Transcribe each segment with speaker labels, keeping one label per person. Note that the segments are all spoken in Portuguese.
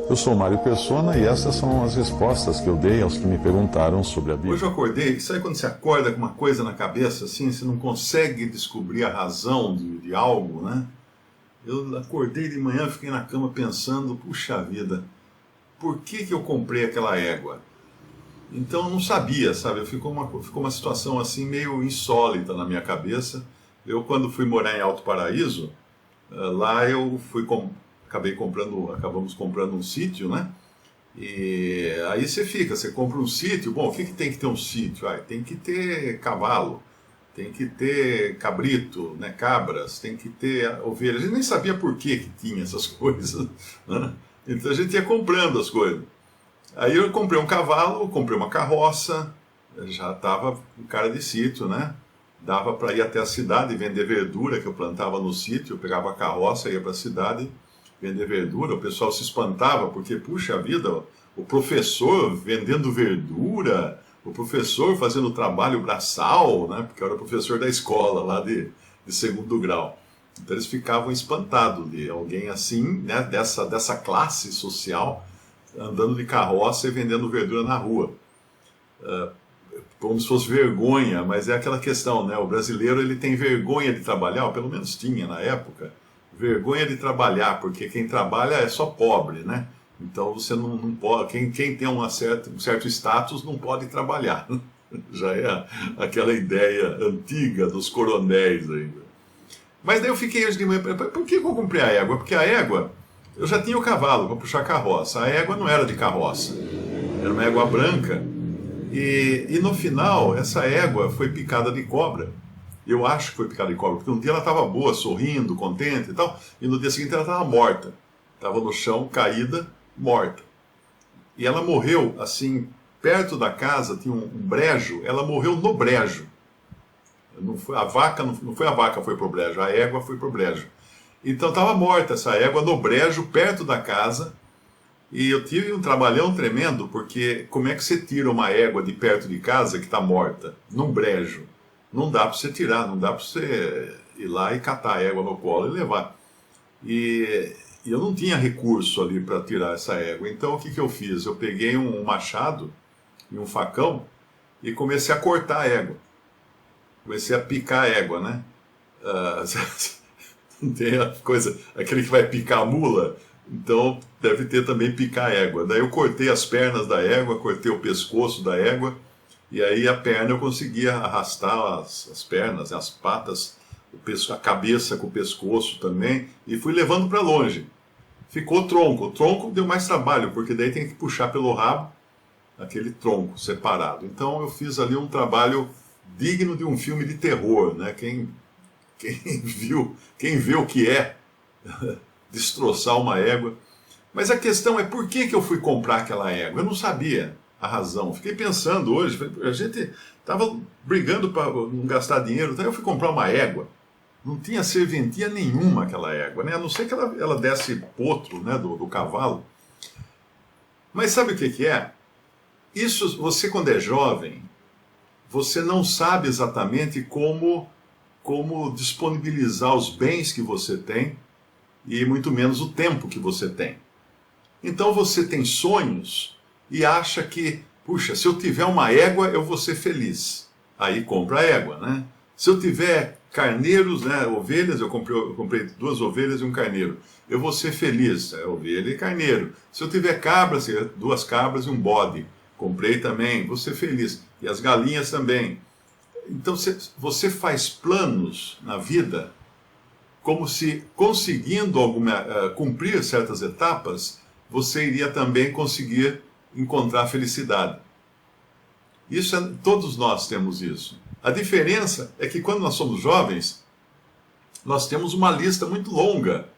Speaker 1: Eu sou Mário Persona e essas são as respostas que eu dei aos que me perguntaram sobre a Bíblia.
Speaker 2: Hoje eu acordei, sabe quando você acorda com uma coisa na cabeça assim, você não consegue descobrir a razão de algo, né? Eu acordei de manhã, fiquei na cama pensando, puxa vida, por que eu comprei aquela égua? Então eu não sabia, sabe? Ficou uma situação assim meio insólita na minha cabeça. Eu, quando fui morar em Alto Paraíso, lá eu acabamos comprando um sítio, né? E aí você compra um sítio. Bom, o que tem que ter um sítio? Tem que ter cavalo, tem que ter cabrito, né? Cabras, tem que ter ovelhas. A gente nem sabia por que tinha essas coisas, né? Então a gente ia comprando as coisas. Aí eu comprei um cavalo, comprei uma carroça, já estava um cara de sítio, né? Dava para ir até a cidade e vender verdura que eu plantava no sítio. Eu pegava a carroça, ia para a cidade vender verdura. O pessoal se espantava porque, puxa vida, o professor vendendo verdura, o professor fazendo trabalho braçal, né? Porque eu era professor da escola lá de segundo grau. Então eles ficavam espantados de alguém assim, né? Dessa classe social, andando de carroça e vendendo verdura na rua. Como se fosse vergonha, mas é aquela questão, né? O brasileiro ele tem vergonha de trabalhar, ou pelo menos tinha na época, vergonha de trabalhar, porque quem trabalha é só pobre, né? Então você não pode, quem tem um certo status não pode trabalhar. Já é aquela ideia antiga dos coronéis ainda. Mas daí eu fiquei hoje de manhã, por que eu comprei a égua? Porque a égua, eu já tinha o cavalo para puxar a carroça. A égua não era de carroça, era uma égua branca. E no final, essa égua foi picada de cobra. Eu acho que foi picada de cobra, porque um dia ela estava boa, sorrindo, contente e tal, e no dia seguinte ela estava morta. Estava no chão, caída, morta. E ela morreu, assim, perto da casa, tinha um brejo, ela morreu no brejo. Não foi a vaca, não foi a vaca que foi pro brejo, a égua foi pro brejo. Então estava morta essa égua no brejo, perto da casa. E eu tive um trabalhão tremendo, porque como é que você tira uma égua de perto de casa que está morta, num brejo? Não dá para você tirar, não dá para você ir lá e catar a égua no colo e levar. E eu não tinha recurso ali para tirar essa égua. Então o que eu fiz? Eu peguei um machado e um facão e comecei a cortar a égua. Comecei a picar a égua, né? Tem a coisa, aquele que vai picar a mula. Então deve ter também picar a égua. Daí eu cortei as pernas da égua, cortei o pescoço da égua, e aí a perna eu conseguia arrastar as pernas, as patas, a cabeça com o pescoço também, e fui levando para longe. Ficou o tronco. O tronco deu mais trabalho, porque daí tem que puxar pelo rabo aquele tronco separado. Então eu fiz ali um trabalho digno de um filme de terror, né? Quem vê o que é destroçar uma égua. Mas a questão é por que eu fui comprar aquela égua? Eu não sabia a razão. Fiquei pensando hoje, a gente estava brigando para não gastar dinheiro, então eu fui comprar uma égua. Não tinha serventia nenhuma aquela égua, né? A não ser que ela desse potro, né, do cavalo. Mas sabe o que é? Isso, você quando é jovem, você não sabe exatamente como disponibilizar os bens que você tem, e muito menos o tempo que você tem. Então você tem sonhos e acha que, puxa, se eu tiver uma égua, eu vou ser feliz. Aí compra a égua, né? Se eu tiver carneiros, né, ovelhas, eu comprei 2 ovelhas e um carneiro, eu vou ser feliz, ovelha e carneiro. Se eu tiver cabras, 2 cabras e um bode, comprei também, vou ser feliz. E as galinhas também. Então você faz planos na vida como se, conseguindo cumprir certas etapas, você iria também conseguir encontrar a felicidade. Todos nós temos isso. A diferença é que quando nós somos jovens, nós temos uma lista muito longa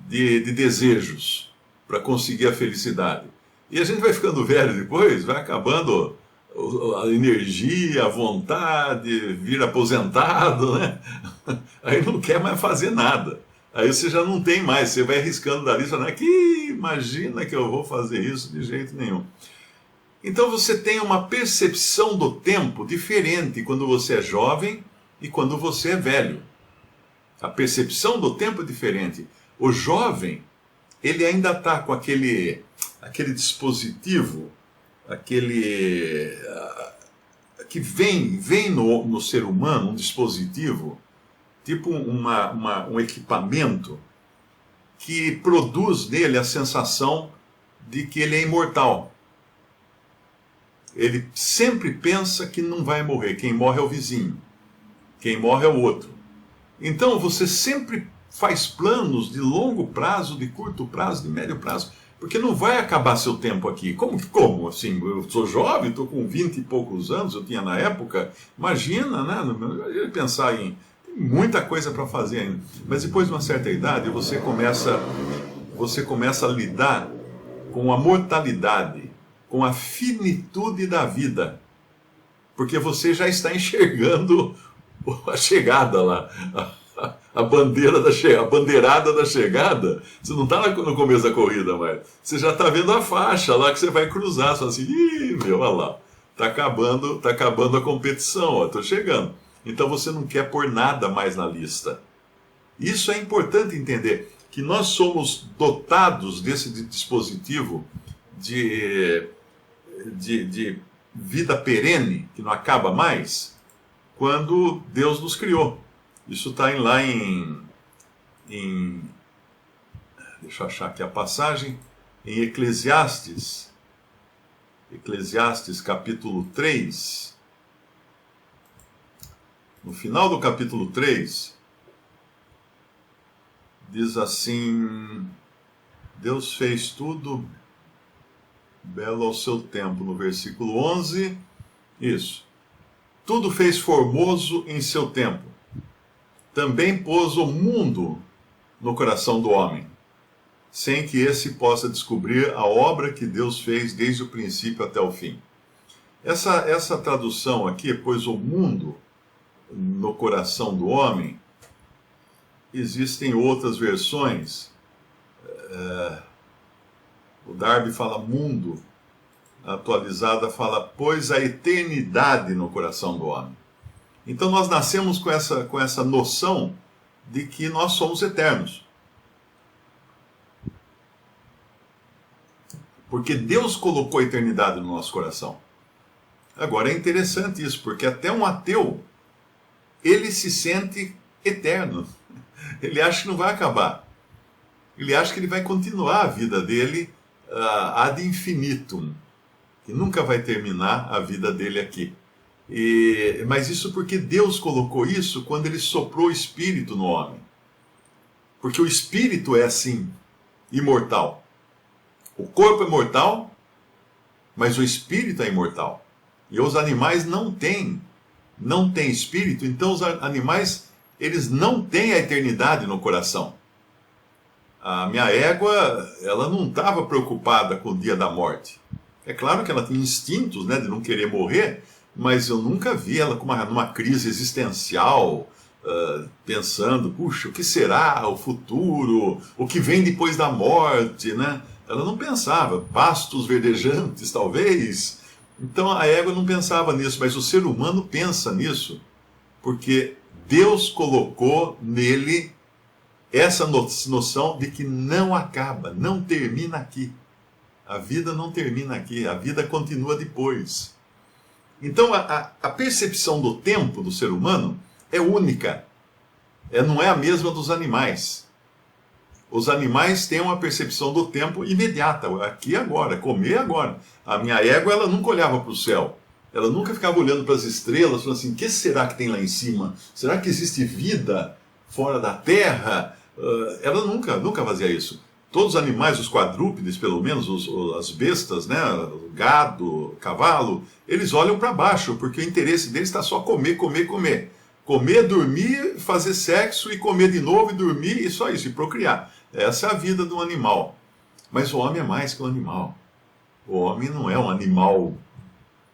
Speaker 2: de desejos para conseguir a felicidade. E a gente vai ficando velho depois, vai acabando a energia, a vontade, vir aposentado, né? Aí não quer mais fazer nada. Aí você já não tem mais, você vai arriscando da lista, né? Que imagina que eu vou fazer isso de jeito nenhum. Então você tem uma percepção do tempo diferente quando você é jovem e quando você é velho. A percepção do tempo é diferente. O jovem ele ainda está com aquele dispositivo, que vem no ser humano, um dispositivo, tipo um equipamento, que produz nele a sensação de que ele é imortal. Ele sempre pensa que não vai morrer. Quem morre é o vizinho. Quem morre é o outro. Então você sempre faz planos de longo prazo, de curto prazo, de médio prazo, porque não vai acabar seu tempo aqui. Como? Assim, eu sou jovem, estou com 20 e poucos anos, eu tinha na época. Imagina, né? Eu pensar em muita coisa para fazer ainda. Mas depois de uma certa idade, você começa a lidar com a mortalidade, com a finitude da vida. Porque você já está enxergando a chegada lá, a bandeirada da chegada. Você não está no começo da corrida, mas você já está vendo a faixa lá que você vai cruzar. Só assim, olha lá, está acabando a competição, estou chegando. Então você não quer pôr nada mais na lista. Isso é importante entender, que nós somos dotados desse dispositivo de vida perene, que não acaba mais, quando Deus nos criou. Isso está lá em deixa eu achar aqui a passagem, em Eclesiastes capítulo 3. No final do capítulo 3, diz assim: Deus fez tudo belo ao seu tempo. No versículo 11, isso. Tudo fez formoso em seu tempo. Também pôs o mundo no coração do homem, sem que esse possa descobrir a obra que Deus fez desde o princípio até o fim. Essa tradução aqui, pôs o mundo no coração do homem, existem outras versões. O Darby fala mundo, a atualizada fala pôs a eternidade no coração do homem. Então nós nascemos com essa noção de que nós somos eternos. Porque Deus colocou a eternidade no nosso coração. Agora é interessante isso, porque até um ateu, ele se sente eterno. Ele acha que não vai acabar. Ele acha que ele vai continuar a vida dele ad infinitum, que nunca vai terminar a vida dele aqui. Mas isso porque Deus colocou isso quando ele soprou o Espírito no homem. Porque o Espírito é assim, imortal. O corpo é mortal, mas o Espírito é imortal. E os animais não têm espírito, então os animais, eles não têm a eternidade no coração. A minha égua, ela não estava preocupada com o dia da morte. É claro que ela tinha instintos, né, de não querer morrer, mas eu nunca vi ela numa crise existencial, pensando, puxa, o que será o futuro, o que vem depois da morte, né? Ela não pensava, pastos verdejantes, talvez. Então a égua não pensava nisso, mas o ser humano pensa nisso, porque Deus colocou nele essa noção de que não acaba, não termina aqui. A vida não termina aqui, a vida continua depois. Então a percepção do tempo do ser humano é única, não é a mesma dos animais. Os animais têm uma percepção do tempo imediata, aqui e agora, comer agora. A minha égua, ela nunca olhava para o céu. Ela nunca ficava olhando para as estrelas, falando assim, o que será que tem lá em cima? Será que existe vida fora da terra? Ela nunca fazia isso. Todos os animais, os quadrúpedes, pelo menos, as bestas, né, o gado, cavalo, eles olham para baixo, porque o interesse deles está só comer, comer, comer. Comer, dormir, fazer sexo e comer de novo e dormir e só isso, e procriar. Essa é a vida do animal. Mas o homem é mais que um animal. O homem não é um animal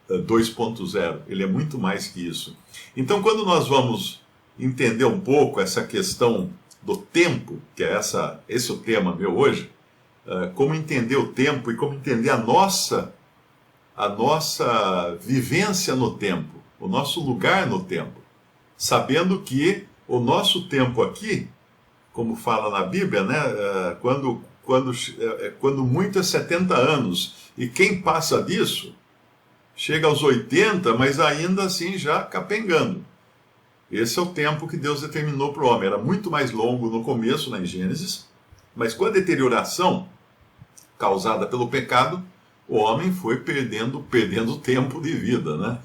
Speaker 2: 2.0, ele é muito mais que isso. Então, quando nós vamos entender um pouco essa questão do tempo, que é esse é o tema meu hoje, como entender o tempo e como entender a nossa vivência no tempo, o nosso lugar no tempo, sabendo que o nosso tempo aqui, como fala na Bíblia, né, quando quando muito é 70 anos. E quem passa disso, chega aos 80, mas ainda assim já capengando. Esse é o tempo que Deus determinou para o homem. Era muito mais longo no começo, em Gênesis, mas com a deterioração causada pelo pecado, o homem foi perdendo tempo de vida, né?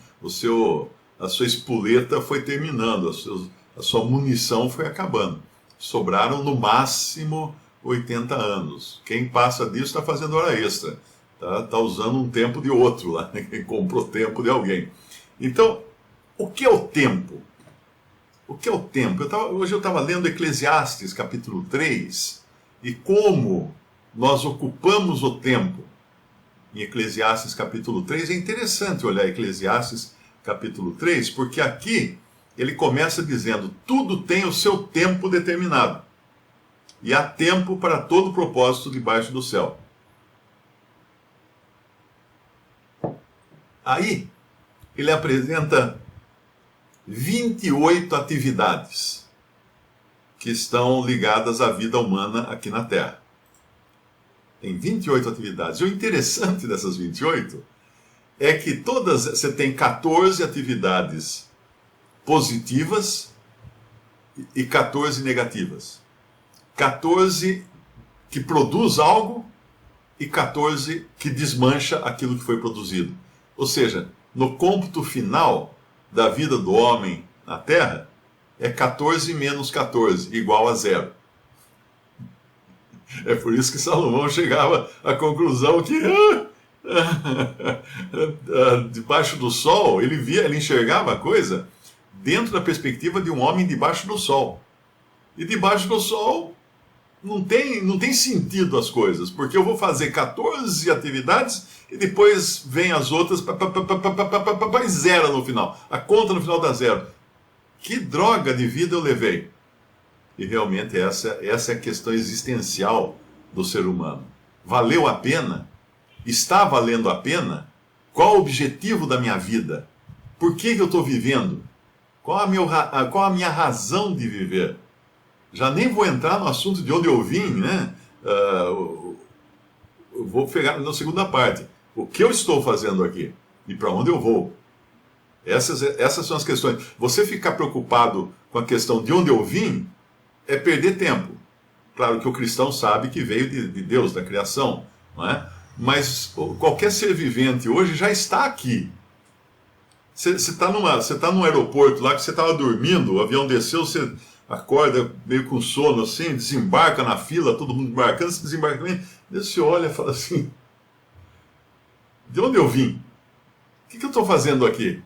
Speaker 2: A sua espoleta foi terminando, a sua munição foi acabando. Sobraram no máximo 80 anos. Quem passa disso está fazendo hora extra. Tá usando um tempo de outro lá, né? Quem comprou tempo de alguém. Então, o que é o tempo? O que é o tempo? Hoje eu estava lendo Eclesiastes, capítulo 3, e como nós ocupamos o tempo em Eclesiastes, capítulo 3. É interessante olhar Eclesiastes, capítulo 3, porque aqui ele começa dizendo: tudo tem o seu tempo determinado, e há tempo para todo propósito debaixo do céu. Aí, ele apresenta 28 atividades que estão ligadas à vida humana aqui na Terra. Tem 28 atividades. E o interessante dessas 28 é que você tem 14 atividades positivas e 14 negativas. 14 que produz algo e 14 que desmancha aquilo que foi produzido. Ou seja, no cômputo final da vida do homem na Terra, é 14 menos 14, igual a 0. É por isso que Salomão chegava à conclusão que debaixo do sol, ele enxergava a coisa dentro da perspectiva de um homem debaixo do sol. E debaixo do sol não tem sentido as coisas, porque eu vou fazer 14 atividades e depois vem as outras, zero no final. A conta no final dá 0. Que droga de vida eu levei? E realmente essa é a questão existencial do ser humano. Valeu a pena? Está valendo a pena? Qual o objetivo da minha vida? Por que eu estou vivendo? Qual a minha razão de viver? Já nem vou entrar no assunto de onde eu vim, né? Eu vou pegar na segunda parte. O que eu estou fazendo aqui? E para onde eu vou? Essas são as questões. Você ficar preocupado com a questão de onde eu vim é perder tempo. Claro que o cristão sabe que veio de Deus, da criação, não é? Mas qualquer ser vivente hoje já está aqui. Você está num aeroporto lá que você estava dormindo, o avião desceu, você acorda meio com sono assim, desembarca na fila, todo mundo embarcando, você desembarca também, você olha e fala assim: de onde eu vim? O que eu estou fazendo aqui?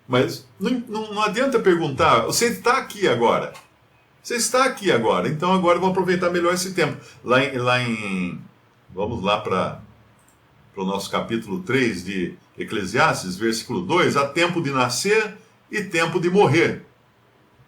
Speaker 2: Mas não adianta perguntar, você está aqui agora. Você está aqui agora, então agora eu vou aproveitar melhor esse tempo. Vamos lá para o nosso capítulo 3 de Eclesiastes, versículo 2, há tempo de nascer e tempo de morrer.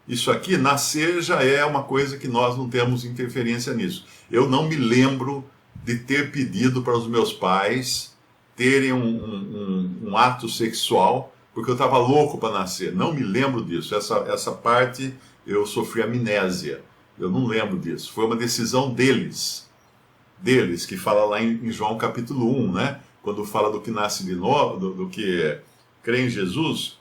Speaker 2: Isso aqui, nascer, já é uma coisa que nós não temos interferência nisso. Eu não me lembro de ter pedido para os meus pais terem um ato sexual, porque eu estava louco para nascer. Não me lembro disso. Essa parte eu sofri amnésia. Eu não lembro disso. Foi uma decisão deles, que fala lá em João capítulo 1, né? Quando fala do que nasce de novo, do que crê em Jesus,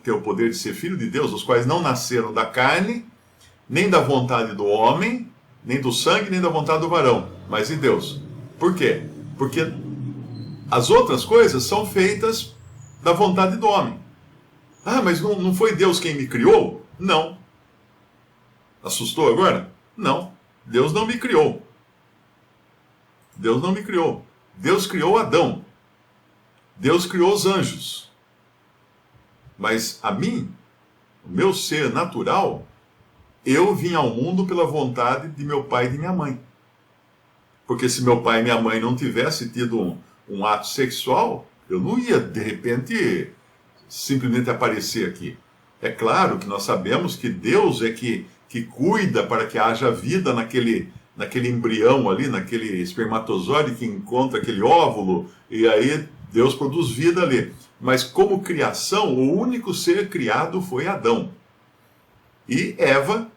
Speaker 2: tem o poder de ser filho de Deus, os quais não nasceram da carne, nem da vontade do homem, nem do sangue, nem da vontade do varão, mas de Deus. Por quê? Porque as outras coisas são feitas da vontade do homem. Ah, mas não foi Deus quem me criou? Não. Assustou agora? Não. Deus não me criou. Deus não me criou. Deus criou Adão. Deus criou os anjos. Mas a mim, o meu ser natural, eu vim ao mundo pela vontade de meu pai e de minha mãe. Porque se meu pai e minha mãe não tivessem tido um ato sexual, eu não ia, de repente, simplesmente aparecer aqui. É claro que nós sabemos que Deus é que cuida para que haja vida naquele embrião ali, naquele espermatozoide que encontra aquele óvulo, e aí Deus produz vida ali. Mas como criação, o único ser criado foi Adão. E Eva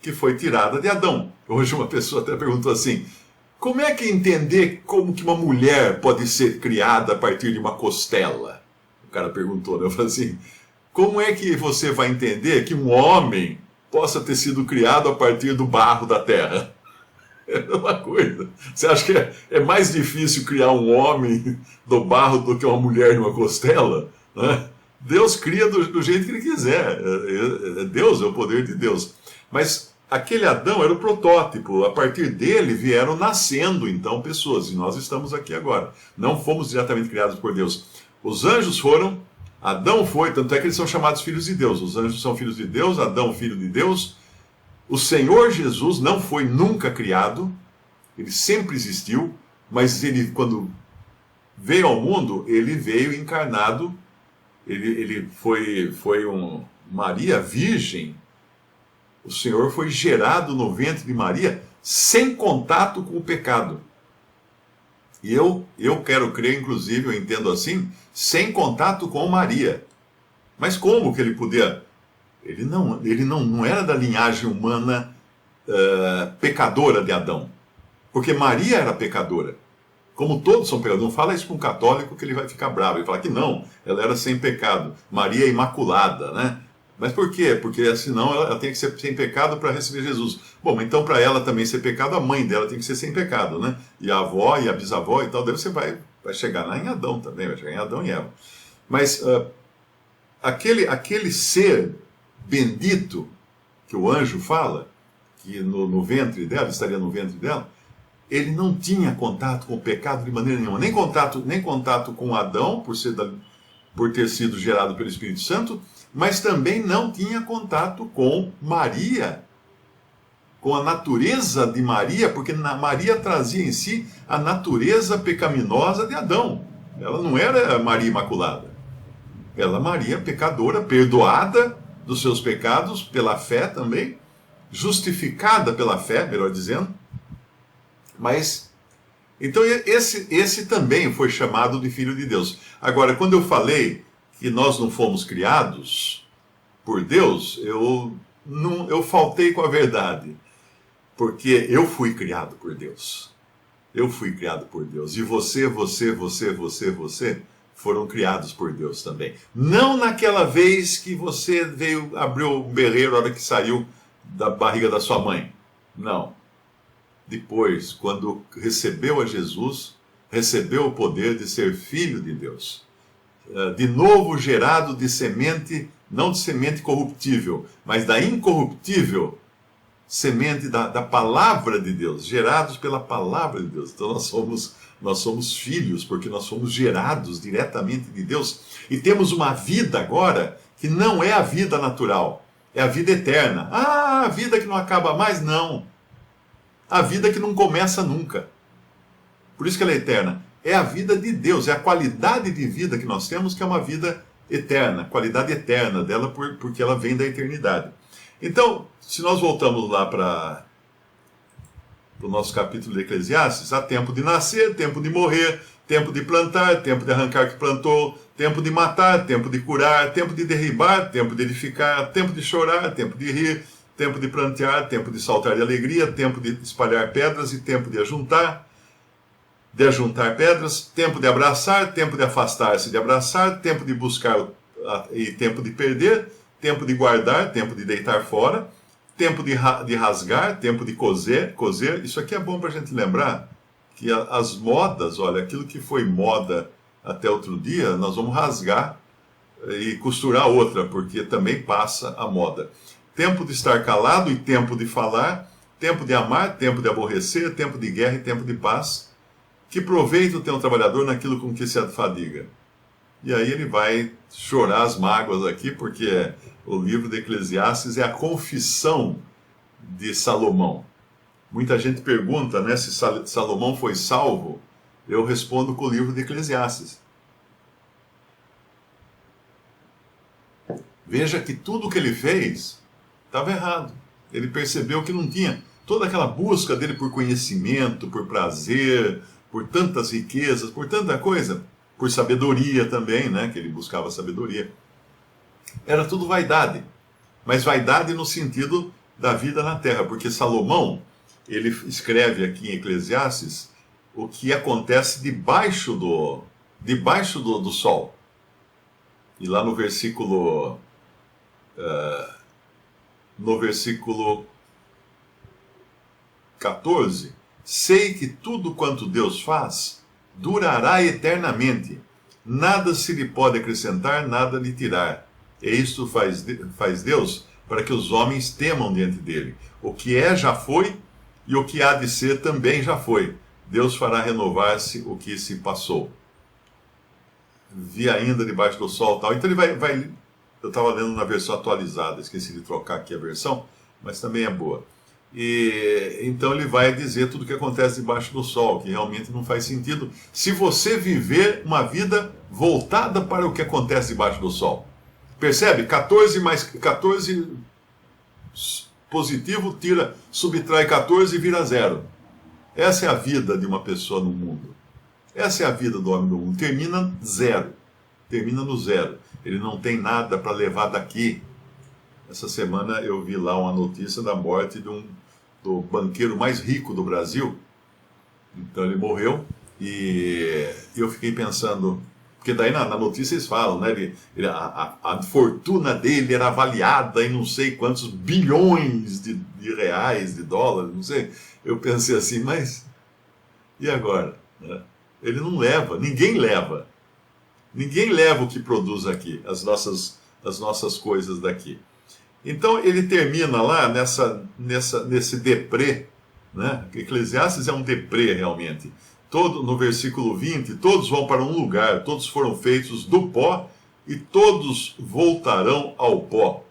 Speaker 2: que foi tirada de Adão. Hoje uma pessoa até perguntou assim, como é que entender como que uma mulher pode ser criada a partir de uma costela? O cara perguntou, né? Eu falei assim, como é que você vai entender que um homem possa ter sido criado a partir do barro da terra? É uma coisa. Você acha que é mais difícil criar um homem do barro do que uma mulher de uma costela? Né? Deus cria do jeito que ele quiser. Deus é o poder de Deus. Mas aquele Adão era o protótipo. A partir dele vieram nascendo, então, pessoas. E nós estamos aqui agora. Não fomos diretamente criados por Deus. Os anjos foram, Adão foi, tanto é que eles são chamados filhos de Deus. Os anjos são filhos de Deus, Adão, filho de Deus. O Senhor Jesus não foi nunca criado. Ele sempre existiu. Mas ele, quando veio ao mundo, ele veio encarnado. Ele foi Maria virgem. O Senhor foi gerado no ventre de Maria sem contato com o pecado. E eu quero crer, inclusive, eu entendo assim, sem contato com Maria. Mas como que ele podia? Ele não era da linhagem humana pecadora de Adão. Porque Maria era pecadora. Como todos são pecadores. Não fala isso para um católico que ele vai ficar bravo. Ele fala que não, ela era sem pecado. Maria é imaculada, né? Mas por quê? Porque senão ela tem que ser sem pecado para receber Jesus. Bom, então para ela também ser pecado, a mãe dela tem que ser sem pecado, né? E a avó e a bisavó e tal, daí você vai chegar lá em Adão também, vai chegar em Adão e Eva. Mas aquele ser bendito que o anjo fala, que no ventre dela, estaria no ventre dela, ele não tinha contato com o pecado de maneira nenhuma, nem contato com Adão, por ter sido gerado pelo Espírito Santo, mas também não tinha contato com Maria, com a natureza de Maria, porque Maria trazia em si a natureza pecaminosa de Adão. Ela não era Maria Imaculada. Ela é Maria pecadora, perdoada dos seus pecados pela fé também, justificada pela fé, melhor dizendo. Mas, então esse também foi chamado de Filho de Deus. Agora, quando eu falei que nós não fomos criados por Deus, eu faltei com a verdade. Porque eu fui criado por Deus. Eu fui criado por Deus. E você foram criados por Deus também. Não naquela vez que você abriu o berreiro na hora que saiu da barriga da sua mãe. Não. Depois, quando recebeu a Jesus, recebeu o poder de ser filho de Deus. De novo gerado de semente, não de semente corruptível, mas da incorruptível semente da palavra de Deus, gerados pela palavra de Deus. Então nós somos filhos, porque nós somos gerados diretamente de Deus. E temos uma vida agora que não é a vida natural, é a vida eterna. Ah, a vida que não acaba mais? Não. A vida que não começa nunca. Por isso que ela é eterna. É a vida de Deus, é a qualidade de vida que nós temos, que é uma vida eterna, qualidade eterna dela, porque ela vem da eternidade. Então, se nós voltamos lá para o nosso capítulo de Eclesiastes, há tempo de nascer, tempo de morrer, tempo de plantar, tempo de arrancar que plantou, tempo de matar, tempo de curar, tempo de derribar, tempo de edificar, tempo de chorar, tempo de rir, tempo de plantear, tempo de saltar de alegria, tempo de espalhar pedras e tempo de ajuntar pedras, tempo de abraçar, tempo de afastar-se de abraçar, tempo de buscar e tempo de perder, tempo de guardar, tempo de deitar fora, tempo de rasgar, tempo de coser. Isso aqui é bom para a gente lembrar que as modas, olha, aquilo que foi moda até outro dia, nós vamos rasgar e costurar outra, porque também passa a moda. Tempo de estar calado e tempo de falar, tempo de amar, tempo de aborrecer, tempo de guerra e tempo de paz. Que proveito tem um trabalhador naquilo com que se afadiga? E aí ele vai chorar as mágoas aqui, porque o livro de Eclesiastes é a confissão de Salomão. Muita gente pergunta, né, se Salomão foi salvo. Eu respondo com o livro de Eclesiastes. Veja que tudo que ele fez estava errado. Ele percebeu que não tinha toda aquela busca dele por conhecimento, por prazer, por tantas riquezas, por tanta coisa, por sabedoria também, né, que ele buscava sabedoria. Era tudo vaidade, mas vaidade no sentido da vida na terra, porque Salomão, ele escreve aqui em Eclesiastes o que acontece debaixo do sol. E lá no versículo 14, sei que tudo quanto Deus faz durará eternamente, nada se lhe pode acrescentar, nada lhe tirar. E isto faz Deus para que os homens temam diante dele. O que é já foi, e o que há de ser também já foi. Deus fará renovar-se o que se passou. Vi ainda debaixo do sol tal. Então ele vai. Eu estava lendo na versão atualizada, esqueci de trocar aqui a versão, mas também é boa. E então ele vai dizer tudo o que acontece debaixo do sol, que realmente não faz sentido se você viver uma vida voltada para o que acontece debaixo do sol. Percebe? 14 mais 14 positivo subtrai 14 e vira 0. Essa é a vida de uma pessoa no mundo. Essa é a vida do homem no mundo. Termina 0. Termina no 0. Ele não tem nada para levar daqui. Essa semana eu vi lá uma notícia da morte do banqueiro mais rico do Brasil. Então ele morreu e eu fiquei pensando, porque daí na notícia eles falam, né? A fortuna dele era avaliada em não sei quantos bilhões de reais, de dólares, não sei. Eu pensei assim, mas e agora? Né? Ele não leva, ninguém leva. Ninguém leva o que produz aqui, as nossas coisas daqui. Então ele termina lá nesse deprê, né? Eclesiastes é um deprê realmente. No versículo 20, todos vão para um lugar, todos foram feitos do pó e todos voltarão ao pó.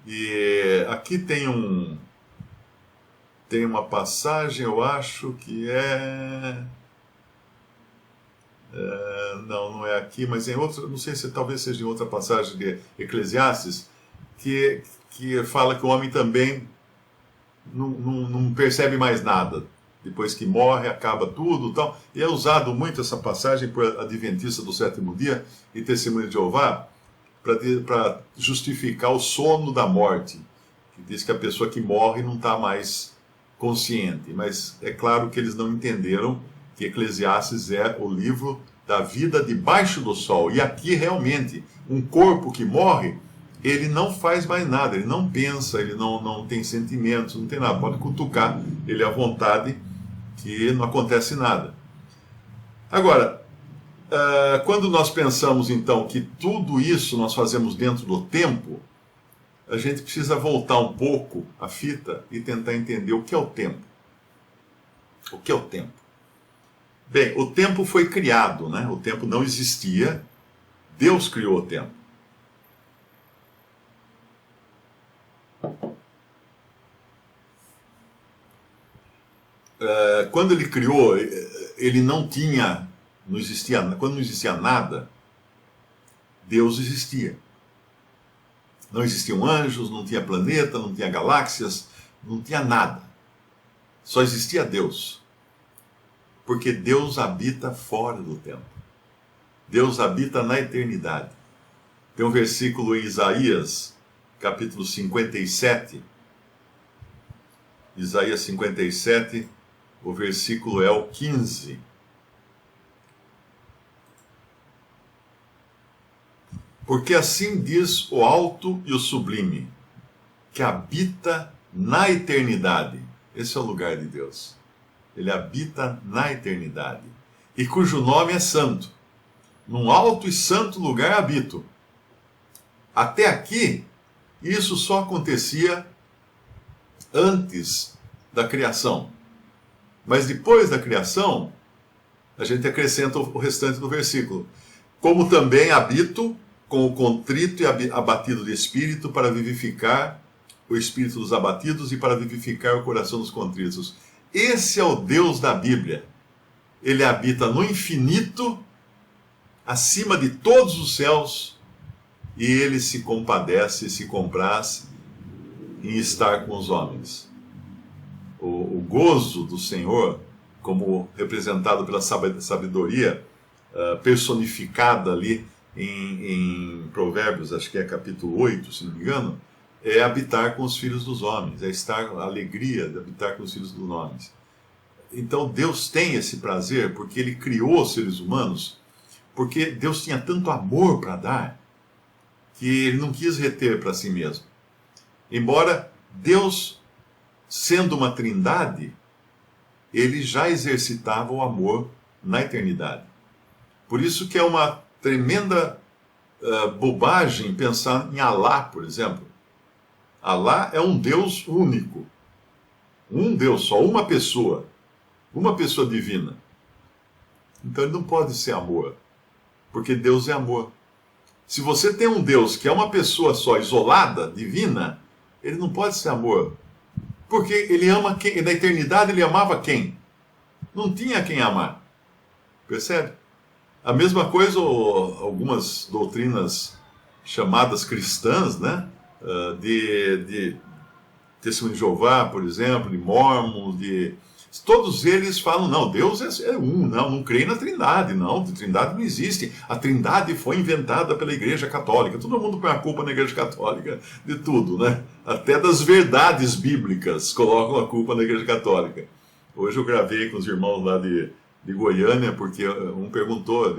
Speaker 2: E aqui tem uma passagem, eu acho que não é aqui, mas em outra, não sei se talvez seja em outra passagem de Eclesiastes, que fala que o homem também não percebe mais nada. Depois que morre, acaba tudo e tal. E é usado muito essa passagem por adventistas do sétimo dia e testemunha de Jeová para justificar o sono da morte. Que diz que a pessoa que morre não está mais consciente. Mas é claro que eles não entenderam que Eclesiastes é o livro da vida debaixo do sol. E aqui realmente, um corpo que morre, ele não faz mais nada, ele não pensa, ele não tem sentimentos, não tem nada. Pode cutucar ele à vontade, que não acontece nada. Agora, quando nós pensamos então que tudo isso nós fazemos dentro do tempo, a gente precisa voltar um pouco a fita e tentar entender o que é o tempo. O que é o tempo? Bem, o tempo foi criado, né? O tempo não existia, Deus criou o tempo. Quando ele criou, ele não existia, quando não existia nada, Deus existia. Não existiam anjos, não tinha planeta, não tinha galáxias, não tinha nada. Só existia Deus. Porque Deus habita fora do tempo. Deus habita na eternidade. Tem um versículo em Isaías, capítulo 57. Isaías 57, o versículo é o 15. Porque assim diz o alto e o sublime, que habita na eternidade. Esse é o lugar de Deus. Ele habita na eternidade. E cujo nome é santo. Num alto e santo lugar habito. Até aqui, isso só acontecia antes da criação. Mas depois da criação, a gente acrescenta o restante do versículo. Como também habito com o contrito e abatido de espírito para vivificar o espírito dos abatidos e para vivificar o coração dos contritos. Esse é o Deus da Bíblia. Ele habita no infinito, acima de todos os céus, e ele se compadece, se compraz em estar com os homens. O gozo do Senhor, como representado pela sabedoria personificada ali em Provérbios, acho que é capítulo 8, se não me engano, é habitar com os filhos dos homens, é estar a alegria de habitar com os filhos dos homens. Então Deus tem esse prazer porque Ele criou os seres humanos, porque Deus tinha tanto amor para dar, que Ele não quis reter para si mesmo. Embora Deus, sendo uma trindade, Ele já exercitava o amor na eternidade. Por isso que é uma tremenda bobagem pensar em Alá, por exemplo. Alá é um Deus único. Um Deus, só uma pessoa divina. Então ele não pode ser amor, porque Deus é amor. Se você tem um Deus que é uma pessoa só, isolada, divina, ele não pode ser amor. Porque ele ama quem? Na eternidade ele amava quem? Não tinha quem amar. Percebe? A mesma coisa, algumas doutrinas chamadas cristãs, né? De Testemunho de Jeová, por exemplo, de Mormons, todos eles falam, não, Deus é um, não creio na Trindade, não, a Trindade não existe. A Trindade foi inventada pela Igreja Católica. Todo mundo põe a culpa na Igreja Católica de tudo, né? Até das verdades bíblicas colocam a culpa na Igreja Católica. Hoje eu gravei com os irmãos lá de Goiânia, porque um perguntou,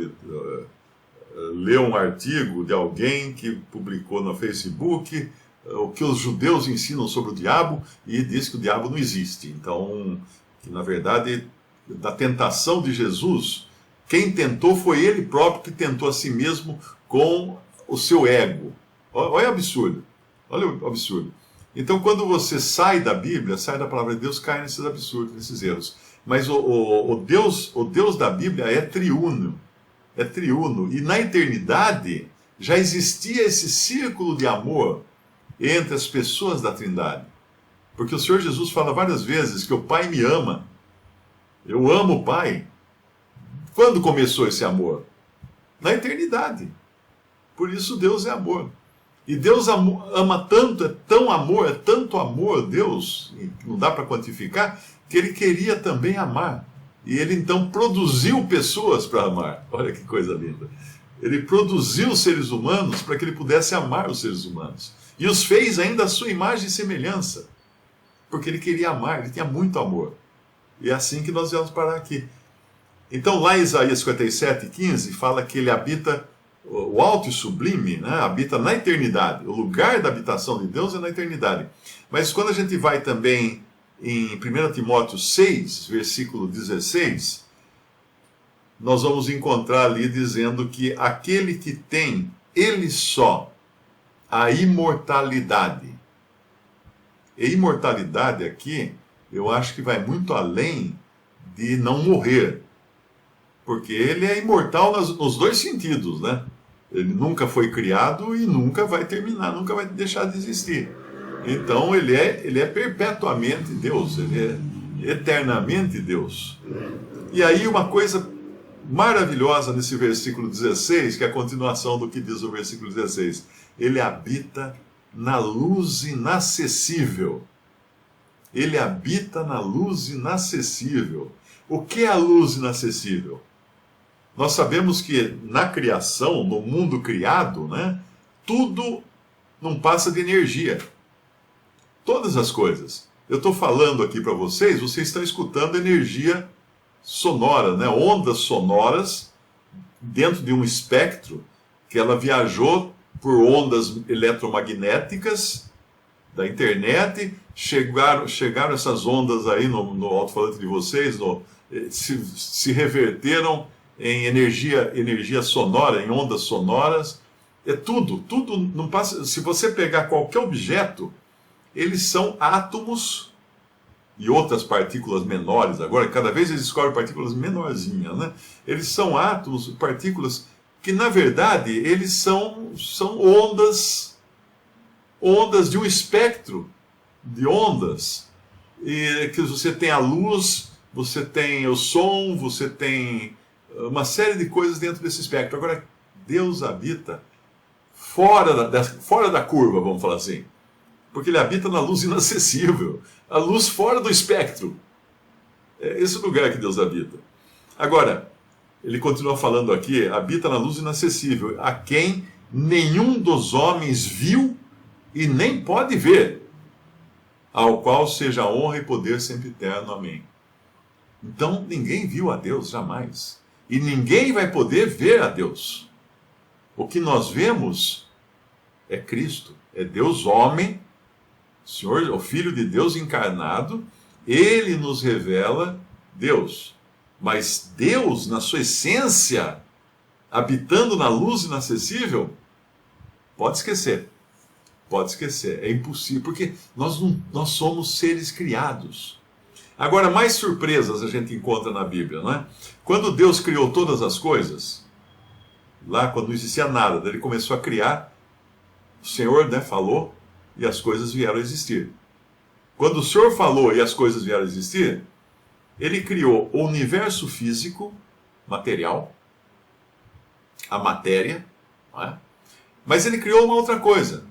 Speaker 2: leu um artigo de alguém que publicou no Facebook o que os judeus ensinam sobre o diabo e diz que o diabo não existe. Então, que na verdade, da tentação de Jesus, quem tentou foi ele próprio que tentou a si mesmo com o seu ego. Olha o absurdo. Olha o absurdo. Então, quando você sai da Bíblia, sai da palavra de Deus, cai nesses absurdos, nesses erros. Mas o Deus da Bíblia é triuno. É triuno. E na eternidade já existia esse círculo de amor entre as pessoas da Trindade. Porque o Senhor Jesus fala várias vezes que o Pai me ama. Eu amo o Pai. Quando começou esse amor? Na eternidade. Por isso Deus é amor. E Deus ama tanto, é tanto amor, Deus, que não dá para quantificar, que Ele queria também amar. E Ele então produziu pessoas para amar. Olha que coisa linda. Ele produziu os seres humanos para que Ele pudesse amar os seres humanos. E os fez ainda à sua imagem e semelhança. Porque Ele queria amar, Ele tinha muito amor. E é assim que nós viemos parar aqui. Então lá em Isaías 57:15 fala que Ele habita, o alto e sublime, né, habita na eternidade. O lugar da habitação de Deus é na eternidade. Mas quando a gente vai também em 1 Timóteo 6, versículo 16, nós vamos encontrar ali dizendo que aquele que tem, ele só, a imortalidade. E imortalidade aqui, eu acho que vai muito além de não morrer. Porque ele é imortal nos dois sentidos, né? Ele nunca foi criado e nunca vai terminar, nunca vai deixar de existir. Então ele é perpetuamente Deus, ele é eternamente Deus. E aí uma coisa maravilhosa nesse versículo 16, que é a continuação do que diz o versículo 16. Ele habita na luz inacessível. Ele habita na luz inacessível. O que é a luz inacessível? Nós sabemos que na criação, no mundo criado, né, tudo não passa de energia. Todas as coisas. Eu estou falando aqui para vocês estão escutando energia sonora, né, ondas sonoras dentro de um espectro que ela viajou por ondas eletromagnéticas da internet, chegaram essas ondas aí no alto-falante de vocês, se reverteram em energia sonora, em ondas sonoras. É tudo não passa. Se você pegar qualquer objeto, eles são átomos e outras partículas menores. Agora, cada vez eles descobrem partículas menorzinhas, né? Eles são átomos, partículas que, na verdade, eles são ondas de um espectro de ondas. E que você tem a luz, você tem o som, você tem uma série de coisas dentro desse espectro. Agora, Deus habita fora da curva, vamos falar assim. Porque Ele habita na luz inacessível. A luz fora do espectro. É esse lugar que Deus habita. Agora, ele continua falando aqui, habita na luz inacessível, a quem nenhum dos homens viu e nem pode ver, ao qual seja honra e poder sempre eterno. Amém. Então, ninguém viu a Deus jamais. E ninguém vai poder ver a Deus. O que nós vemos é Cristo, é Deus homem, Senhor, o Filho de Deus encarnado. Ele nos revela Deus. Mas Deus, na sua essência, habitando na luz inacessível, pode esquecer. Pode esquecer, é impossível, porque nós somos seres criados. Agora, mais surpresas a gente encontra na Bíblia, não é? Quando Deus criou todas as coisas, lá quando não existia nada, ele começou a criar, o Senhor, né, falou e as coisas vieram a existir. Quando o Senhor falou e as coisas vieram a existir, ele criou o universo físico, material, a matéria, não é? Mas ele criou uma outra coisa.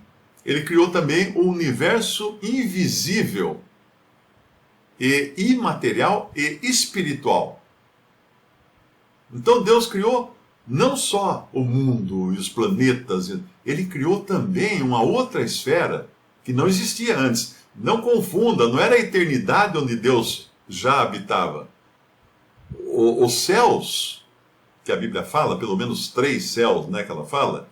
Speaker 2: Ele criou também o universo invisível, e imaterial e espiritual. Então Deus criou não só o mundo e os planetas, ele criou também uma outra esfera que não existia antes. Não confunda, não era a eternidade onde Deus já habitava. Os céus, que a Bíblia fala, pelo menos 3 céus, né, que ela fala,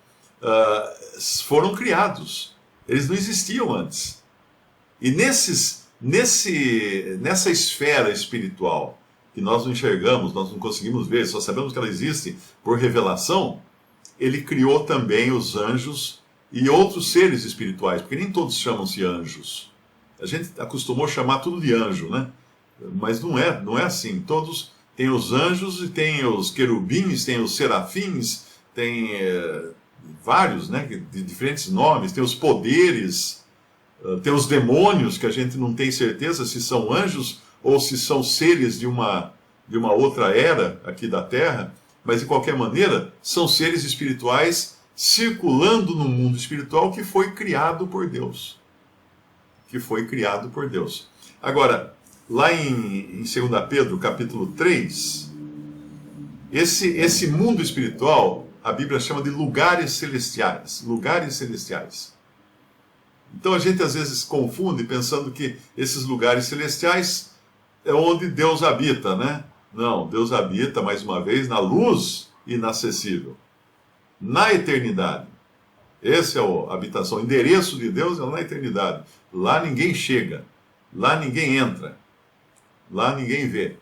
Speaker 2: foram criados. Eles não existiam antes. E nessa esfera espiritual, que nós não enxergamos, nós não conseguimos ver, só sabemos que ela existe por revelação, ele criou também os anjos e outros seres espirituais, porque nem todos chamam-se anjos. A gente acostumou chamar tudo de anjo, né? Mas não é assim. Todos têm os anjos e tem os querubins, tem os serafins, tem vários, né, de diferentes nomes, tem os poderes, tem os demônios, que a gente não tem certeza se são anjos ou se são seres de uma outra era aqui da Terra, mas de qualquer maneira são seres espirituais circulando no mundo espiritual que foi criado por Deus. Que foi criado por Deus. Agora, lá em 2 Pedro, capítulo 3, esse mundo espiritual, a Bíblia chama de lugares celestiais. Lugares celestiais. Então a gente às vezes confunde pensando que esses lugares celestiais é onde Deus habita, né? Não, Deus habita, mais uma vez, na luz inacessível. Na eternidade. Esse é a habitação. O endereço de Deus é na eternidade. Lá ninguém chega. Lá ninguém entra. Lá ninguém vê.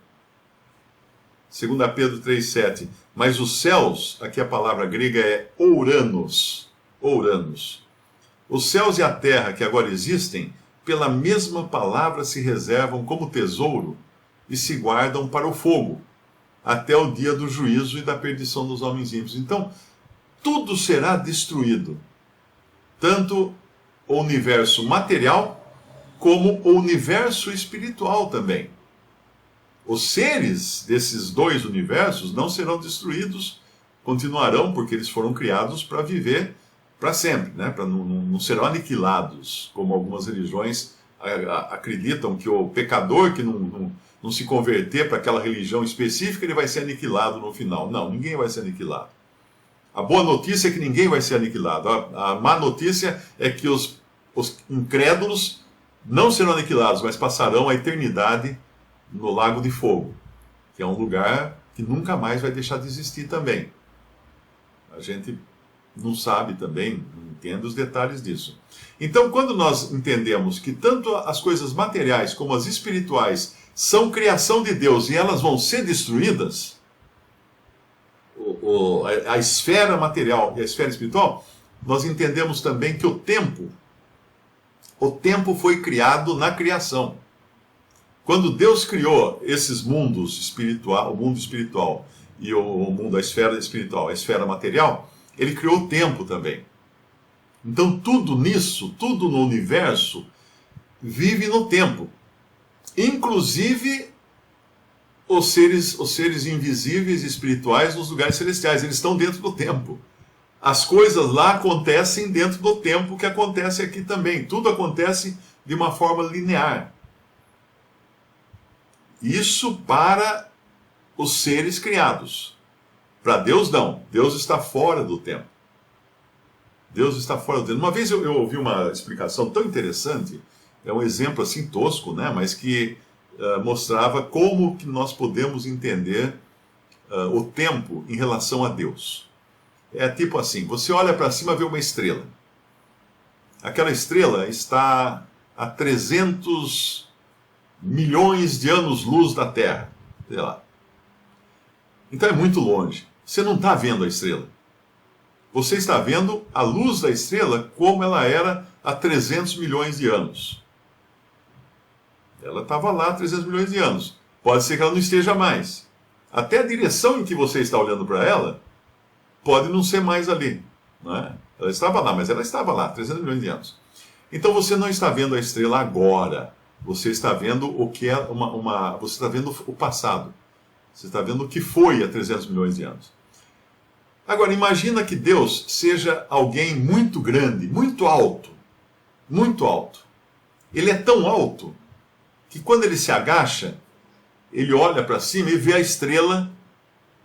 Speaker 2: 2 Pedro 3,7. Mas os céus, aqui a palavra grega é ouranos. Ouranos. Os céus e a terra que agora existem, pela mesma palavra se reservam como tesouro e se guardam para o fogo, até o dia do juízo e da perdição dos homens ímpios. Então, tudo será destruído. Tanto o universo material, como o universo espiritual também. Os seres desses dois universos não serão destruídos, continuarão, porque eles foram criados para viver para sempre, né? Não serão aniquilados, como algumas religiões acreditam que o pecador que não se converter para aquela religião específica, ele vai ser aniquilado no final. Não, ninguém vai ser aniquilado. A boa notícia é que ninguém vai ser aniquilado. A má notícia é que os incrédulos não serão aniquilados, mas passarão a eternidade no Lago de Fogo, que é um lugar que nunca mais vai deixar de existir também. A gente não sabe também, não entende os detalhes disso. Então, quando nós entendemos que tanto as coisas materiais como as espirituais são criação de Deus e elas vão ser destruídas, a esfera material e a esfera espiritual, nós entendemos também que o tempo foi criado na criação. Quando Deus criou esses mundos espiritual, o mundo espiritual e o mundo, a esfera espiritual, a esfera material, ele criou o tempo também. Então tudo nisso, tudo no universo, vive no tempo. Inclusive os seres invisíveis e espirituais nos lugares celestiais, eles estão dentro do tempo. As coisas lá acontecem dentro do tempo que acontece aqui também. Tudo acontece de uma forma linear. Isso para os seres criados. Para Deus não. Deus está fora do tempo. Deus está fora do tempo. Uma vez eu ouvi uma explicação tão interessante, é um exemplo assim tosco, né? Mas que mostrava como que nós podemos entender o tempo em relação a Deus. É tipo assim, você olha para cima e vê uma estrela. Aquela estrela está a 300 milhões de anos-luz da Terra, sei lá. Então é muito longe. Você não está vendo a estrela. Você está vendo a luz da estrela como ela era há 300 milhões de anos. Ela estava lá há 300 milhões de anos. Pode ser que ela não esteja mais. Até a direção em que você está olhando para ela pode não ser mais ali. Não é? Ela estava lá, mas ela estava lá há 300 milhões de anos. Então você não está vendo a estrela agora. Você está vendo o que é você está vendo o passado. Você está vendo o que foi há 300 milhões de anos. Agora, imagina que Deus seja alguém muito grande, muito alto. Muito alto. Ele é tão alto que quando ele se agacha, ele olha para cima e vê a estrela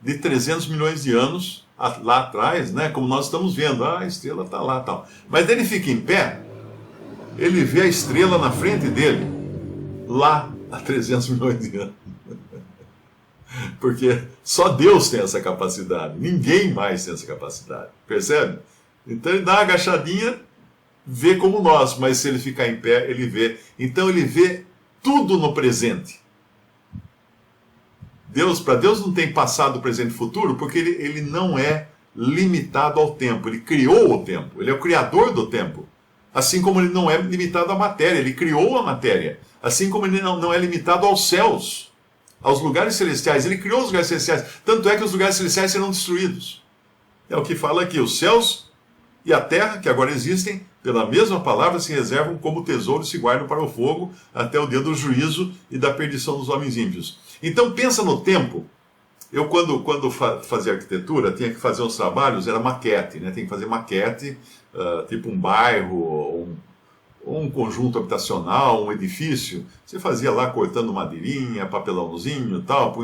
Speaker 2: de 300 milhões de anos lá atrás, né? Como nós estamos vendo. A estrela está lá e tal. Mas ele fica em pé, ele vê a estrela na frente dele, lá há 300 milhões de anos. Porque só Deus tem essa capacidade, ninguém mais tem essa capacidade, percebe? Então ele dá uma agachadinha, vê como nós, mas se ele ficar em pé, ele vê. Então ele vê tudo no presente. Para Deus não tem passado, presente e futuro, porque ele não é limitado ao tempo, ele criou o tempo, ele é o criador do tempo. Assim como ele não é limitado à matéria, ele criou a matéria. Assim como ele não é limitado aos céus, aos lugares celestiais. Ele criou os lugares celestiais. Tanto é que os lugares celestiais serão destruídos. É o que fala aqui. Os céus e a terra, que agora existem, pela mesma palavra, se reservam como tesouro e se guardam para o fogo até o dia do juízo e da perdição dos homens ímpios. Então pensa no tempo. Eu, quando fazia arquitetura, tinha que fazer uns trabalhos, era maquete, né? Tem que fazer maquete, tipo um bairro, um conjunto habitacional, um edifício. Você fazia lá cortando madeirinha, papelãozinho e tal,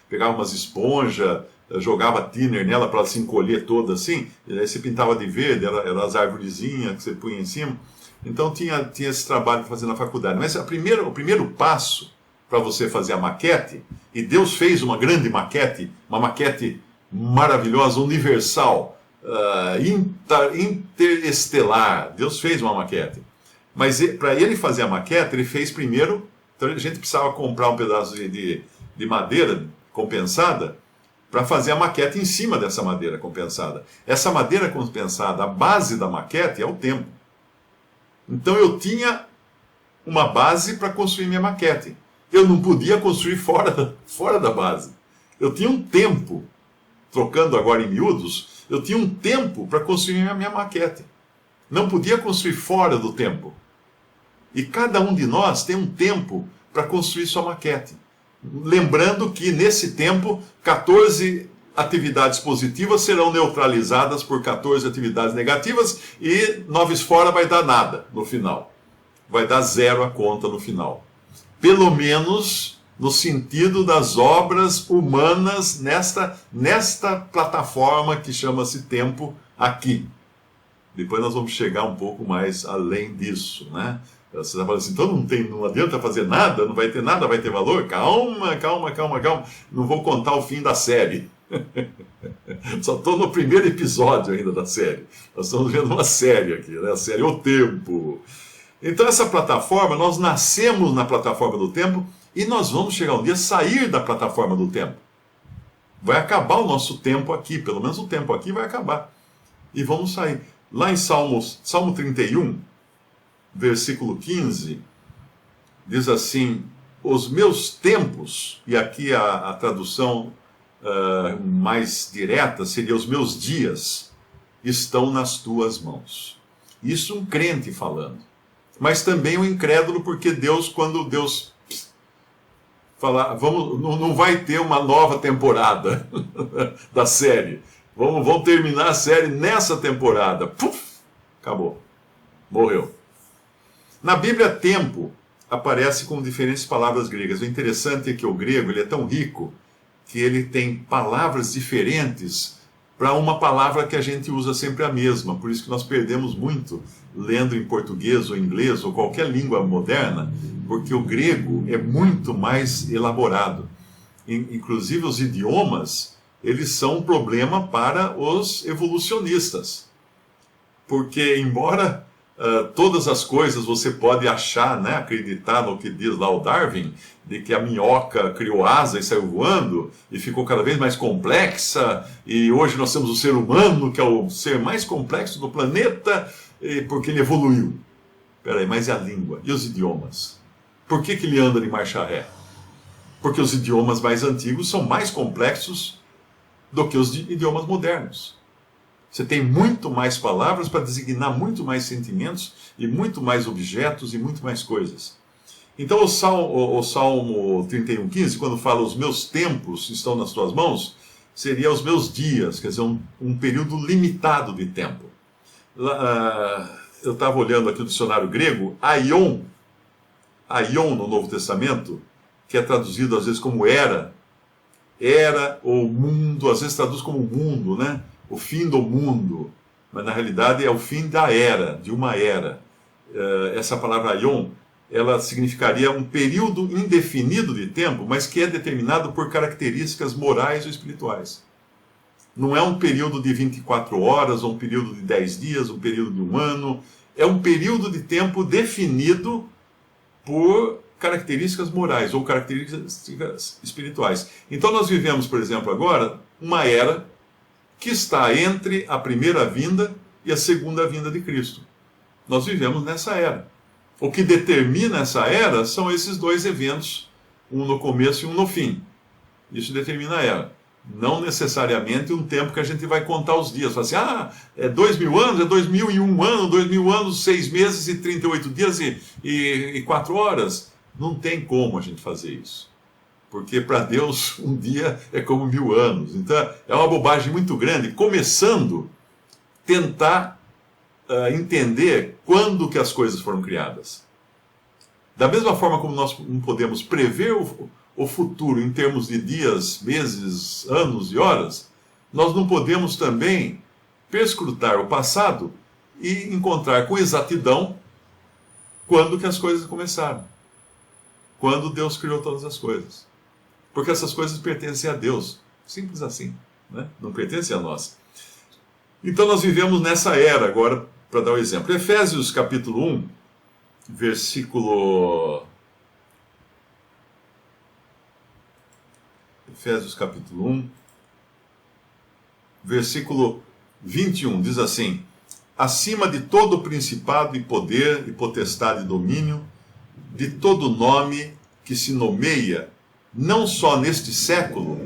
Speaker 2: pegava umas esponjas, jogava thinner nela para ela se encolher toda assim, e aí você pintava de verde, eram as arvorezinhas que você punha em cima. Então tinha esse trabalho para fazer na faculdade. Mas o primeiro passo para você fazer a maquete, e Deus fez uma grande maquete, uma maquete maravilhosa, universal, interestelar. Deus fez uma maquete. Mas para ele fazer a maquete, ele fez primeiro. Então a gente precisava comprar um pedaço de madeira compensada para fazer a maquete em cima dessa madeira compensada. Essa madeira compensada, a base da maquete é o tempo. Então eu tinha uma base para construir minha maquete. Eu não podia construir fora da base. Eu tinha um tempo, trocando agora em miúdos, eu tinha um tempo para construir a minha maquete. Não podia construir fora do tempo. E cada um de nós tem um tempo para construir sua maquete. Lembrando que, nesse tempo, 14 atividades positivas serão neutralizadas por 14 atividades negativas e 9 fora vai dar nada no final. Vai dar zero a conta no final. Pelo menos no sentido das obras humanas nesta plataforma que chama-se tempo aqui. Depois nós vamos chegar um pouco mais além disso, né? Você está falando assim, então não adianta fazer nada, não vai ter nada, vai ter valor? Calma. Não vou contar o fim da série. Só estou no primeiro episódio ainda da série. Nós estamos vendo uma série aqui, né? A série O Tempo. Então essa plataforma, nós nascemos na plataforma do tempo e nós vamos chegar um dia a sair da plataforma do tempo. Vai acabar o nosso tempo aqui, pelo menos o tempo aqui vai acabar. E vamos sair. Lá em Salmo 31, versículo 15, diz assim, os meus tempos, e aqui a tradução mais direta seria os meus dias, estão nas tuas mãos. Isso um crente falando. Mas também um incrédulo, porque quando Deus falar, não vai ter uma nova temporada da série. Vamos terminar a série nessa temporada. Puf, acabou. Morreu. Na Bíblia, tempo aparece com diferentes palavras gregas. O interessante é que o grego ele é tão rico que ele tem palavras diferentes para uma palavra que a gente usa sempre a mesma. Por isso que nós perdemos muito lendo em português ou inglês ou qualquer língua moderna, porque o grego é muito mais elaborado. Inclusive os idiomas, eles são um problema para os evolucionistas. Porque embora todas as coisas você pode achar, né, acreditar no que diz lá o Darwin, de que a minhoca criou asa e saiu voando, e ficou cada vez mais complexa, e hoje nós temos o ser humano, que é o ser mais complexo do planeta, porque ele evoluiu. Peraí, mas e a língua? E os idiomas? Por que ele anda de marcha ré? Porque os idiomas mais antigos são mais complexos do que os idiomas modernos. Você tem muito mais palavras para designar muito mais sentimentos e muito mais objetos e muito mais coisas. Então o Salmo 31,15, quando fala os meus tempos estão nas tuas mãos, seria os meus dias, quer dizer, um período limitado de tempo. Eu estava olhando aqui o dicionário grego, aion no Novo Testamento, que é traduzido às vezes como era ou mundo, às vezes traduz como mundo, né? O fim do mundo, mas na realidade é o fim da era, de uma era. Essa palavra aion, ela significaria um período indefinido de tempo, mas que é determinado por características morais ou espirituais. Não é um período de 24 horas, ou um período de 10 dias, um período de um ano. É um período de tempo definido por características morais ou características espirituais. Então nós vivemos, por exemplo, agora, uma era que está entre a primeira vinda e a segunda vinda de Cristo. Nós vivemos nessa era. O que determina essa era são esses dois eventos, um no começo e um no fim. Isso determina a era. Não necessariamente um tempo que a gente vai contar os dias. Fala assim, é 2000 anos, é 2001 ano, 2000 anos, 6 meses e 38 dias e 4 horas. Não tem como a gente fazer isso. Porque para Deus um dia é como 1000 anos. Então é uma bobagem muito grande, começando a tentar entender quando que as coisas foram criadas. Da mesma forma como nós não podemos prever o futuro em termos de dias, meses, anos e horas, nós não podemos também perscrutar o passado e encontrar com exatidão quando que as coisas começaram. Quando Deus criou todas as coisas. Porque essas coisas pertencem a Deus. Simples assim. Né? Não pertencem a nós. Então nós vivemos nessa era, agora, para dar um exemplo. Efésios capítulo 1, versículo... Efésios capítulo 1, versículo 21, diz assim: acima de todo principado e poder e potestade e domínio, de todo nome que se nomeia, não só neste século,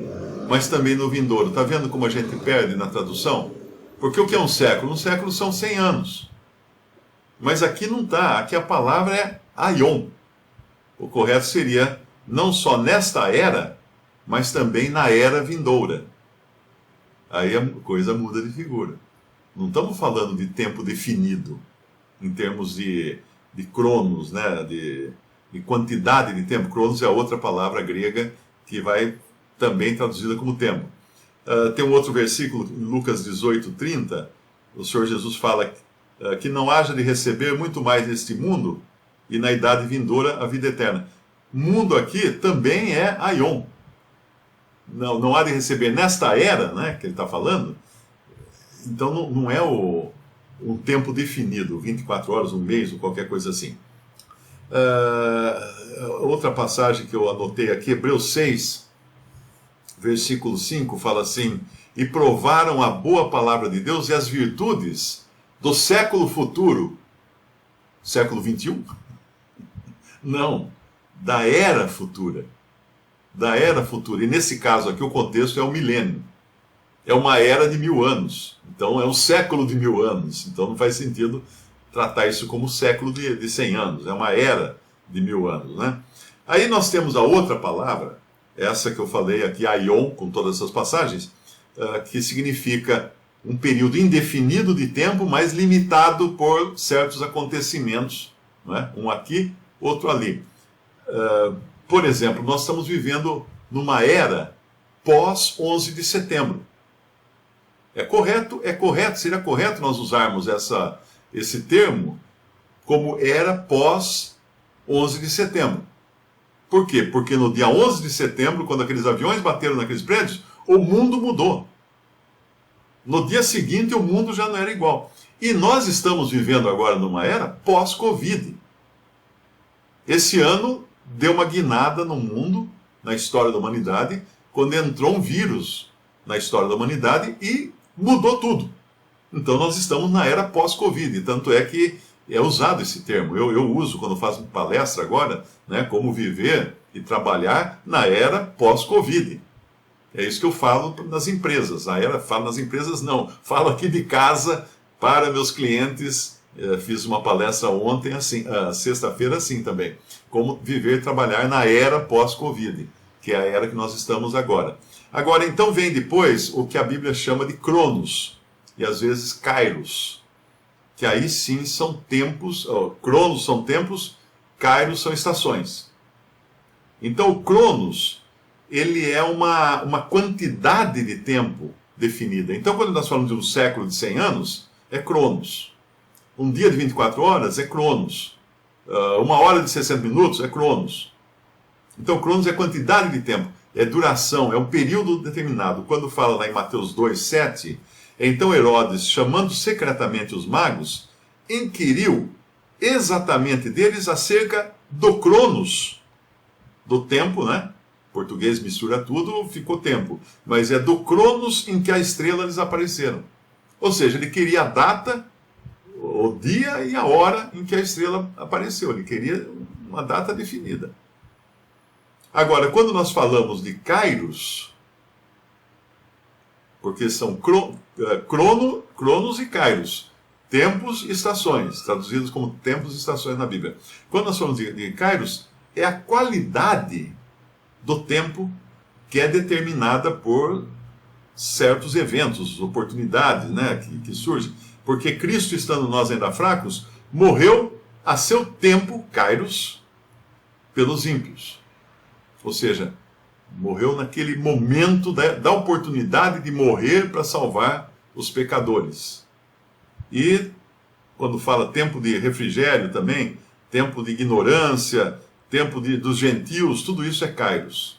Speaker 2: mas também no vindouro. Está vendo como a gente perde na tradução? Porque o que é um século? Um século são 100 anos. Mas aqui não está. Aqui a palavra é aion. O correto seria não só nesta era, mas também na era vindoura. Aí a coisa muda de figura. Não estamos falando de tempo definido, em termos de cronos, né? de quantidade de tempo. Cronos é outra palavra grega que vai também traduzida como tempo. Tem um outro versículo, em Lucas 18:30, o Senhor Jesus fala que não haja de receber muito mais neste mundo e na idade vindoura a vida eterna. Mundo aqui também é aion. Não há de receber nesta era, né, que ele está falando. Então não é um tempo definido, 24 horas, um mês ou qualquer coisa assim. Outra passagem que eu anotei aqui, Hebreus 6, versículo 5, fala assim: e provaram a boa palavra de Deus e as virtudes do século futuro. Século 21? Não, da era futura. Da era futura. E nesse caso aqui o contexto é o milênio. É uma era de 1000 anos. Então é um século de 1000 anos. Então não faz sentido tratar isso como século de 100 anos. É uma era de 1000 anos, né? Aí nós temos a outra palavra, essa que eu falei aqui, aion, com todas essas passagens, que significa um período indefinido de tempo, mas limitado por certos acontecimentos, né? Um aqui, outro ali. Por exemplo, nós estamos vivendo numa era pós 11 de setembro. É correto, seria correto nós usarmos esse termo como era pós 11 de setembro. Por quê? Porque no dia 11 de setembro, quando aqueles aviões bateram naqueles prédios, o mundo mudou. No dia seguinte, o mundo já não era igual. E nós estamos vivendo agora numa era pós-Covid. Esse ano deu uma guinada no mundo, na história da humanidade, quando entrou um vírus na história da humanidade e mudou tudo. Então nós estamos na era pós-Covid, tanto é que é usado esse termo. Eu uso quando faço palestra agora, né, como viver e trabalhar na era pós-Covid. É isso que eu falo nas empresas. Falo nas empresas não, falo aqui de casa para meus clientes. Fiz uma palestra ontem, assim, sexta-feira assim também. Como viver e trabalhar na era pós-Covid, que é a era que nós estamos agora. Agora, então vem depois o que a Bíblia chama de Cronos, e às vezes Kairos, que aí sim são tempos, Cronos são tempos, Kairos são estações. Então o Cronos, ele é uma quantidade de tempo definida. Então quando nós falamos de um século de 100 anos, é Cronos. Um dia de 24 horas é Cronos. Uma hora de 60 minutos é Cronos. Então Cronos é quantidade de tempo, é duração, é um período determinado. Quando fala lá em Mateus 2:7, então Herodes, chamando secretamente os magos, inquiriu exatamente deles acerca do Cronos, do tempo, né? O português mistura tudo, ficou tempo. Mas é do Cronos em que a estrela lhes apareceram. Ou seja, ele queria a data, o dia e a hora em que a estrela apareceu. Ele queria uma data definida. Agora, quando nós falamos de Kairos, porque são Cronos e Kairos, tempos e estações, traduzidos como tempos e estações na Bíblia. Quando nós falamos de Kairos, é a qualidade do tempo que é determinada por certos eventos, oportunidades, né, que surgem. Porque Cristo, estando nós ainda fracos, morreu a seu tempo, Kairos, pelos ímpios. Ou seja, morreu naquele momento da oportunidade de morrer para salvar os pecadores. E, quando fala tempo de refrigério também, tempo de ignorância, tempo dos gentios, tudo isso é Kairos.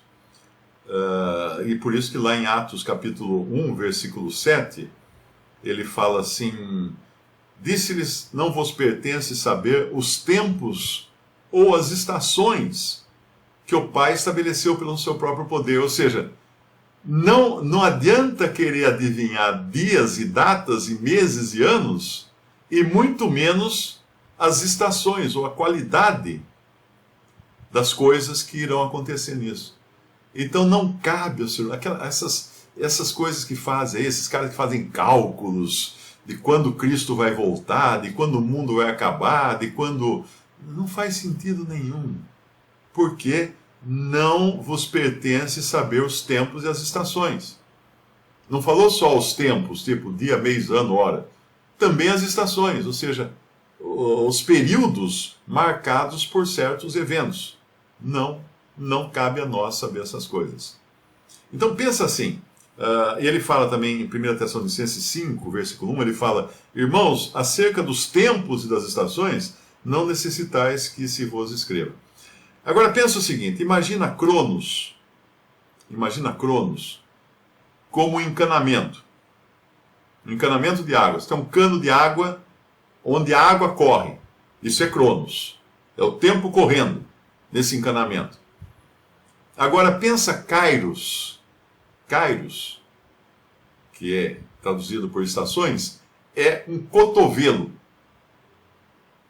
Speaker 2: E por isso que lá em Atos capítulo 1, versículo 7, ele fala assim: disse-lhes, não vos pertence saber os tempos ou as estações que o Pai estabeleceu pelo seu próprio poder. Ou seja, não adianta querer adivinhar dias e datas e meses e anos, e muito menos as estações ou a qualidade das coisas que irão acontecer nisso. Então não cabe ao Senhor, essas coisas que fazem, esses caras que fazem cálculos de quando Cristo vai voltar, de quando o mundo vai acabar, de quando... Não faz sentido nenhum. Porque não vos pertence saber os tempos e as estações. Não falou só os tempos, tipo dia, mês, ano, hora. Também as estações, ou seja, os períodos marcados por certos eventos. Não cabe a nós saber essas coisas. Então pensa assim, e ele fala também em 1 Tessalonicenses 5, versículo 1, ele fala: irmãos, acerca dos tempos e das estações, não necessitais que se vos escreva. Agora pensa o seguinte, imagina Cronos como um encanamento de água. Você tem um cano de água onde a água corre. Isso é Cronos. É o tempo correndo nesse encanamento. Agora pensa Kairos, que é traduzido por estações, é um cotovelo.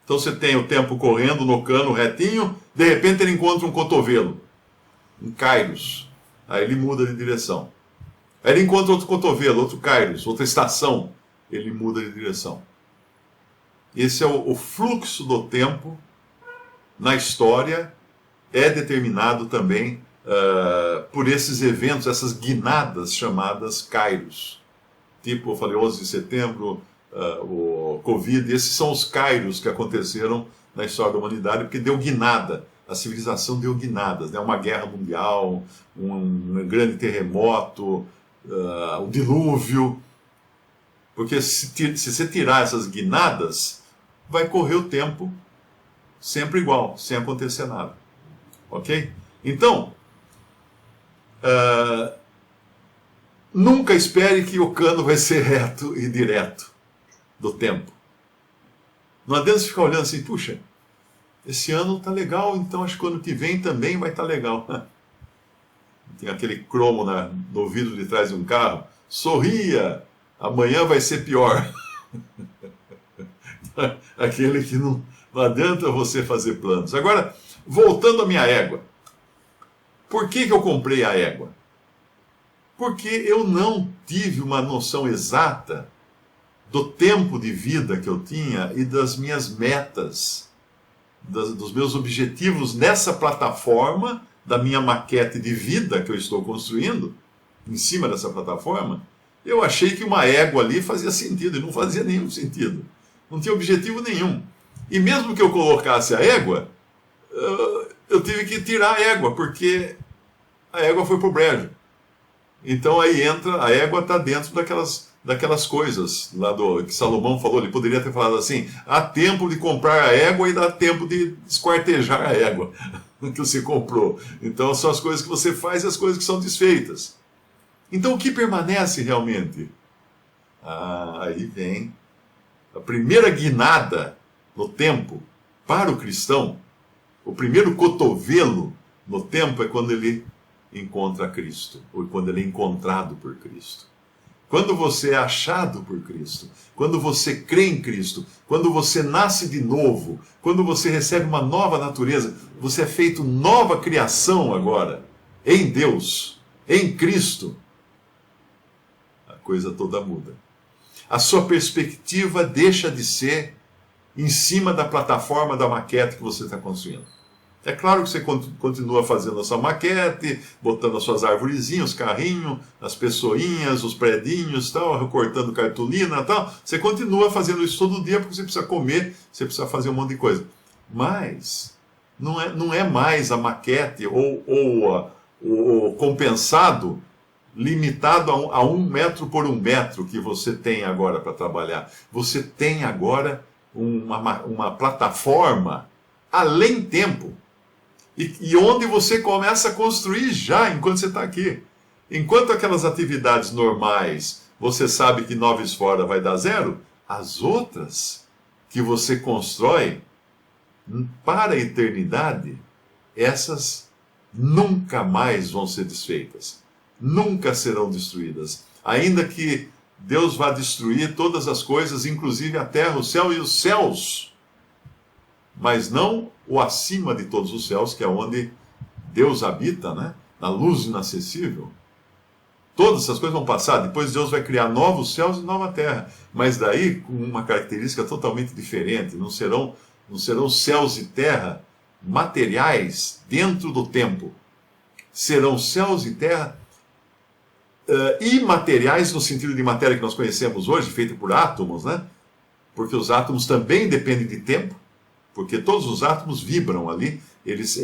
Speaker 2: Então você tem o tempo correndo no cano retinho, de repente ele encontra um cotovelo, um Kairos. Aí ele muda de direção. Aí ele encontra outro cotovelo, outro Kairos, outra estação. Ele muda de direção. Esse é o fluxo do tempo na história, é determinado também por esses eventos, essas guinadas chamadas Kairos. Tipo, eu falei 11 de setembro, o Covid, esses são os Kairos que aconteceram na história da humanidade, porque deu guinada, a civilização deu guinadas, né? Uma guerra mundial, um grande terremoto, o dilúvio. Porque se você tirar essas guinadas, vai correr o tempo sempre igual, sem acontecer nada. Ok? Então, nunca espere que o cano vai ser reto e direto do tempo. Não adianta você ficar olhando assim, puxa, esse ano tá legal, então acho que o ano que vem também vai estar legal. Tem aquele cromo no vidro de trás de um carro. Sorria, amanhã vai ser pior. Aquele que não adianta você fazer planos. Agora, voltando à minha égua. Por que eu comprei a égua? Porque eu não tive uma noção exata do tempo de vida que eu tinha e das minhas metas, dos meus objetivos nessa plataforma, da minha maquete de vida que eu estou construindo, em cima dessa plataforma. Eu achei que uma égua ali fazia sentido, e não fazia nenhum sentido. Não tinha objetivo nenhum. E mesmo que eu colocasse a égua, eu tive que tirar a égua, porque a égua foi pro brejo. Então aí entra, a égua está dentro daquelas coisas lá que Salomão falou. Ele poderia ter falado assim: há tempo de comprar a égua e dá tempo de esquartejar a égua que você comprou. Então são as coisas que você faz e as coisas que são desfeitas. Então o que permanece realmente? Aí vem a primeira guinada no tempo para o cristão. O primeiro cotovelo no tempo é quando ele encontra Cristo, ou quando ele é encontrado por Cristo. Quando você é achado por Cristo, quando você crê em Cristo, quando você nasce de novo, quando você recebe uma nova natureza, você é feito nova criação agora, em Deus, em Cristo, a coisa toda muda. A sua perspectiva deixa de ser em cima da plataforma da maquete que você está construindo. É claro que você continua fazendo a sua maquete, botando as suas arvorezinhas, os carrinhos, as pessoinhas, os predinhos, tal, recortando cartolina, tal. Você continua fazendo isso todo dia porque você precisa comer, você precisa fazer um monte de coisa. Mas não é mais a maquete ou o compensado limitado a 1 metro por 1 metro que você tem agora para trabalhar. Você tem agora uma plataforma além tempo. E onde você começa a construir já, enquanto você está aqui. Enquanto aquelas atividades normais, você sabe que 9 fora vai dar 0, as outras que você constrói para a eternidade, essas nunca mais vão ser desfeitas. Nunca serão destruídas. Ainda que Deus vá destruir todas as coisas, inclusive a terra, o céu e os céus, mas não o acima de todos os céus, que é onde Deus habita, né? Na luz inacessível. Todas essas coisas vão passar, depois Deus vai criar novos céus e nova terra, mas daí com uma característica totalmente diferente. Não serão céus e terra materiais dentro do tempo. Serão céus e terra imateriais, no sentido de matéria que nós conhecemos hoje, feita por átomos, né? Porque os átomos também dependem de tempo. Porque todos os átomos vibram ali, eles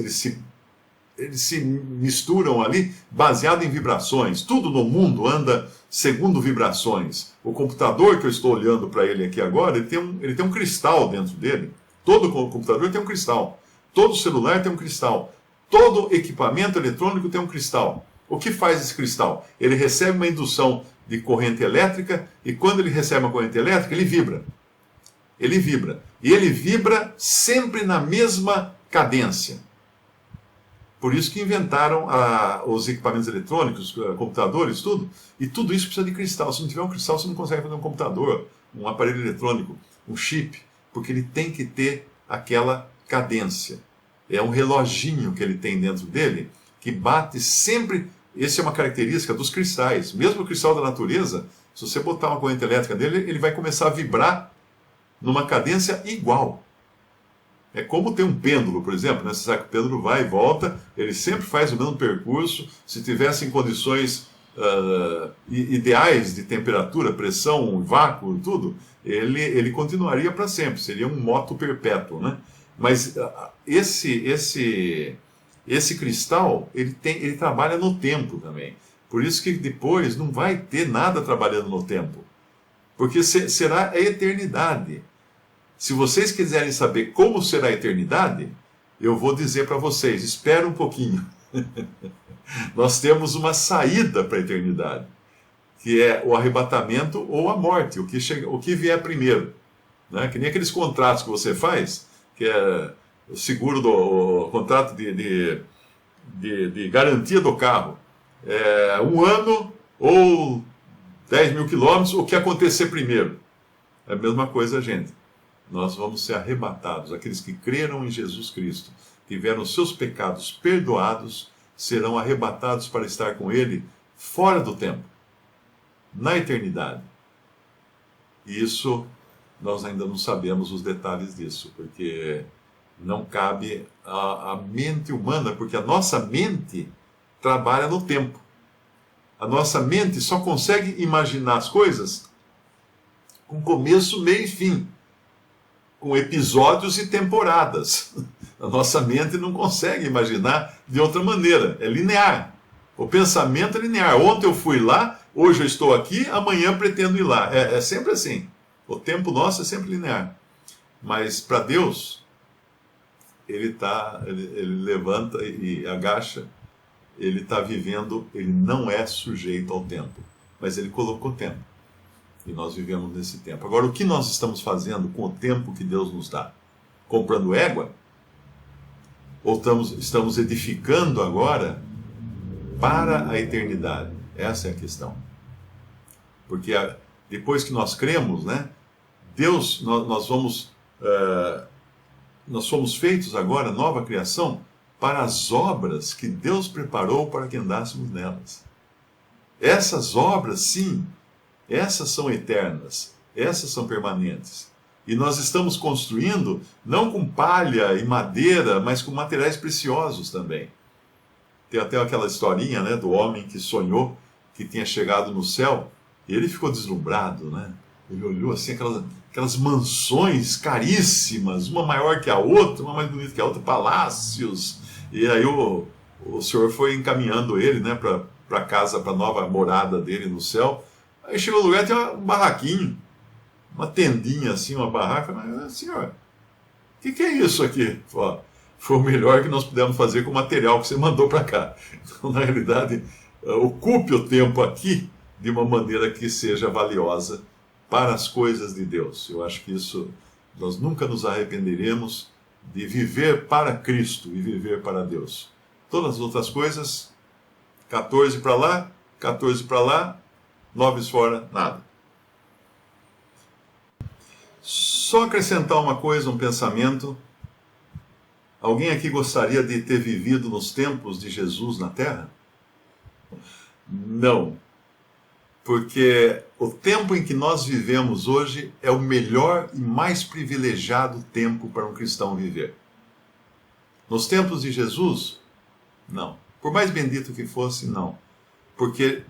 Speaker 2: se misturam ali baseado em vibrações. Tudo no mundo anda segundo vibrações. O computador que eu estou olhando para ele aqui agora, ele tem um cristal dentro dele. Todo computador tem um cristal. Todo celular tem um cristal. Todo equipamento eletrônico tem um cristal. O que faz esse cristal? Ele recebe uma indução de corrente elétrica e quando ele recebe uma corrente elétrica, ele vibra. Ele vibra. E ele vibra sempre na mesma cadência. Por isso que inventaram os equipamentos eletrônicos, computadores, tudo. E tudo isso precisa de cristal. Se não tiver um cristal, você não consegue fazer um computador, um aparelho eletrônico, um chip. Porque ele tem que ter aquela cadência. É um reloginho que ele tem dentro dele, que bate sempre. Essa é uma característica dos cristais. Mesmo o cristal da natureza, se você botar uma corrente elétrica nele, ele vai começar a vibrar numa cadência igual. É como ter um pêndulo, por exemplo, né? Você sabe que o pêndulo vai e volta, ele sempre faz o mesmo percurso. Se tivesse em condições ideais de temperatura, pressão, vácuo, tudo, ele continuaria para sempre, seria um moto perpétuo, né? Mas esse cristal, ele trabalha no tempo também. Por isso que depois não vai ter nada trabalhando no tempo. Porque será a eternidade. Se vocês quiserem saber como será a eternidade, eu vou dizer para vocês, espera um pouquinho. Nós temos uma saída para a eternidade, que é o arrebatamento ou a morte, o que vier primeiro. Né? Que nem aqueles contratos que você faz, que é o seguro o contrato de garantia do carro. É 1 ano ou 10 mil quilômetros, o que acontecer primeiro. É a mesma coisa, gente. Nós vamos ser arrebatados. Aqueles que creram em Jesus Cristo, tiveram os seus pecados perdoados, serão arrebatados para estar com Ele fora do tempo, na eternidade. E isso, nós ainda não sabemos os detalhes disso, porque não cabe à mente humana, porque a nossa mente trabalha no tempo. A nossa mente só consegue imaginar as coisas com começo, meio e fim, com episódios e temporadas. A nossa mente não consegue imaginar de outra maneira, é linear. O pensamento é linear. Ontem eu fui lá, hoje eu estou aqui, amanhã pretendo ir lá. É sempre assim. O tempo nosso é sempre linear. Mas para Deus, ele levanta e agacha, ele está vivendo, ele não é sujeito ao tempo, mas ele colocou tempo. E nós vivemos nesse tempo. Agora, o que nós estamos fazendo com o tempo que Deus nos dá? Comprando égua? Ou estamos edificando agora para a eternidade? Essa é a questão. Porque depois que nós cremos, né, Deus, nós somos feitos agora, nova criação, para as obras que Deus preparou para que andássemos nelas. Essas obras, sim, essas são eternas, essas são permanentes. E nós estamos construindo, não com palha e madeira, mas com materiais preciosos também. Tem até aquela historinha, né, do homem que sonhou que tinha chegado no céu, e ele ficou deslumbrado, né? Ele olhou assim, aquelas mansões caríssimas, uma maior que a outra, uma mais bonita que a outra, palácios. E aí o Senhor foi encaminhando ele, né, para a casa, para a nova morada dele no céu. Aí chegou no lugar, tinha um barraquinho, uma tendinha assim, uma barraca. Mas, Senhor, o que é isso aqui? Ó, foi o melhor que nós pudemos fazer com o material que você mandou para cá. Então, na realidade, ocupe o tempo aqui de uma maneira que seja valiosa para as coisas de Deus. Eu acho que isso, nós nunca nos arrependeremos de viver para Cristo e viver para Deus. Todas as outras coisas, 14 para lá, 14 para lá, 9 fora, nada. Só acrescentar uma coisa, um pensamento. Alguém aqui gostaria de ter vivido nos tempos de Jesus na Terra? Não. Porque o tempo em que nós vivemos hoje é o melhor e mais privilegiado tempo para um cristão viver. Nos tempos de Jesus, não. Por mais bendito que fosse, não. Porque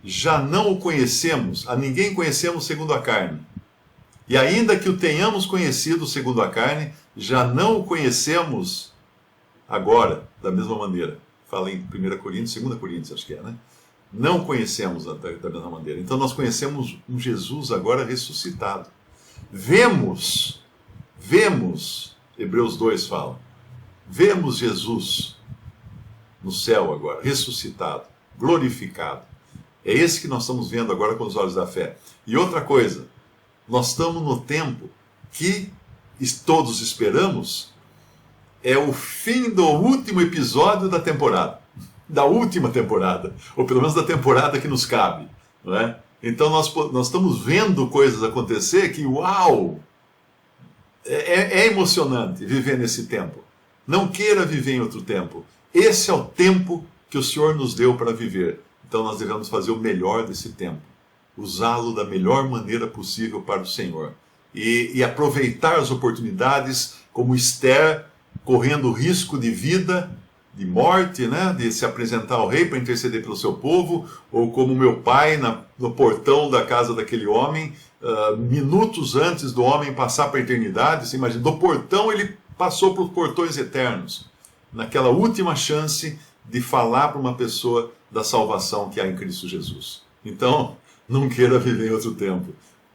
Speaker 2: já não o conhecemos, a ninguém conhecemos segundo a carne. E ainda que o tenhamos conhecido segundo a carne, já não o conhecemos agora, da mesma maneira. Fala em 1 Coríntios, 2 Coríntios, acho que é, né? Não conhecemos da mesma maneira. Então nós conhecemos um Jesus agora ressuscitado. Vemos, Hebreus 2 fala, vemos Jesus no céu agora, ressuscitado, glorificado. É esse que nós estamos vendo agora com os olhos da fé. E outra coisa, nós estamos no tempo que todos esperamos, é o fim do último episódio da temporada. Da última temporada, ou pelo menos da temporada que nos cabe, não é? Então nós estamos vendo coisas acontecer que, uau, é emocionante viver nesse tempo. Não queira viver em outro tempo. Esse é o tempo que o Senhor nos deu para viver. Então nós devemos fazer o melhor desse tempo, usá-lo da melhor maneira possível para o Senhor e aproveitar as oportunidades, como Esther, correndo risco de vida, de morte, né, de se apresentar ao rei para interceder pelo seu povo, ou como meu pai no portão da casa daquele homem, minutos antes do homem passar para a eternidade. Você imagina, do portão ele passou para os portões eternos, naquela última chance de falar para uma pessoa da salvação que há em Cristo Jesus. Então, Não queira viver em outro tempo.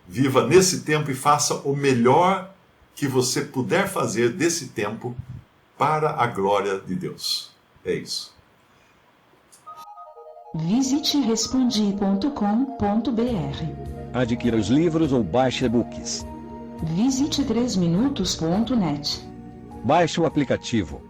Speaker 2: Viva nesse tempo e faça o melhor que você puder fazer desse tempo para a glória de Deus. É isso.
Speaker 3: Visite respondi.com.br.
Speaker 4: Adquira os livros ou baixe e-books.
Speaker 3: Visite 3minutos.net.
Speaker 4: Baixe o aplicativo.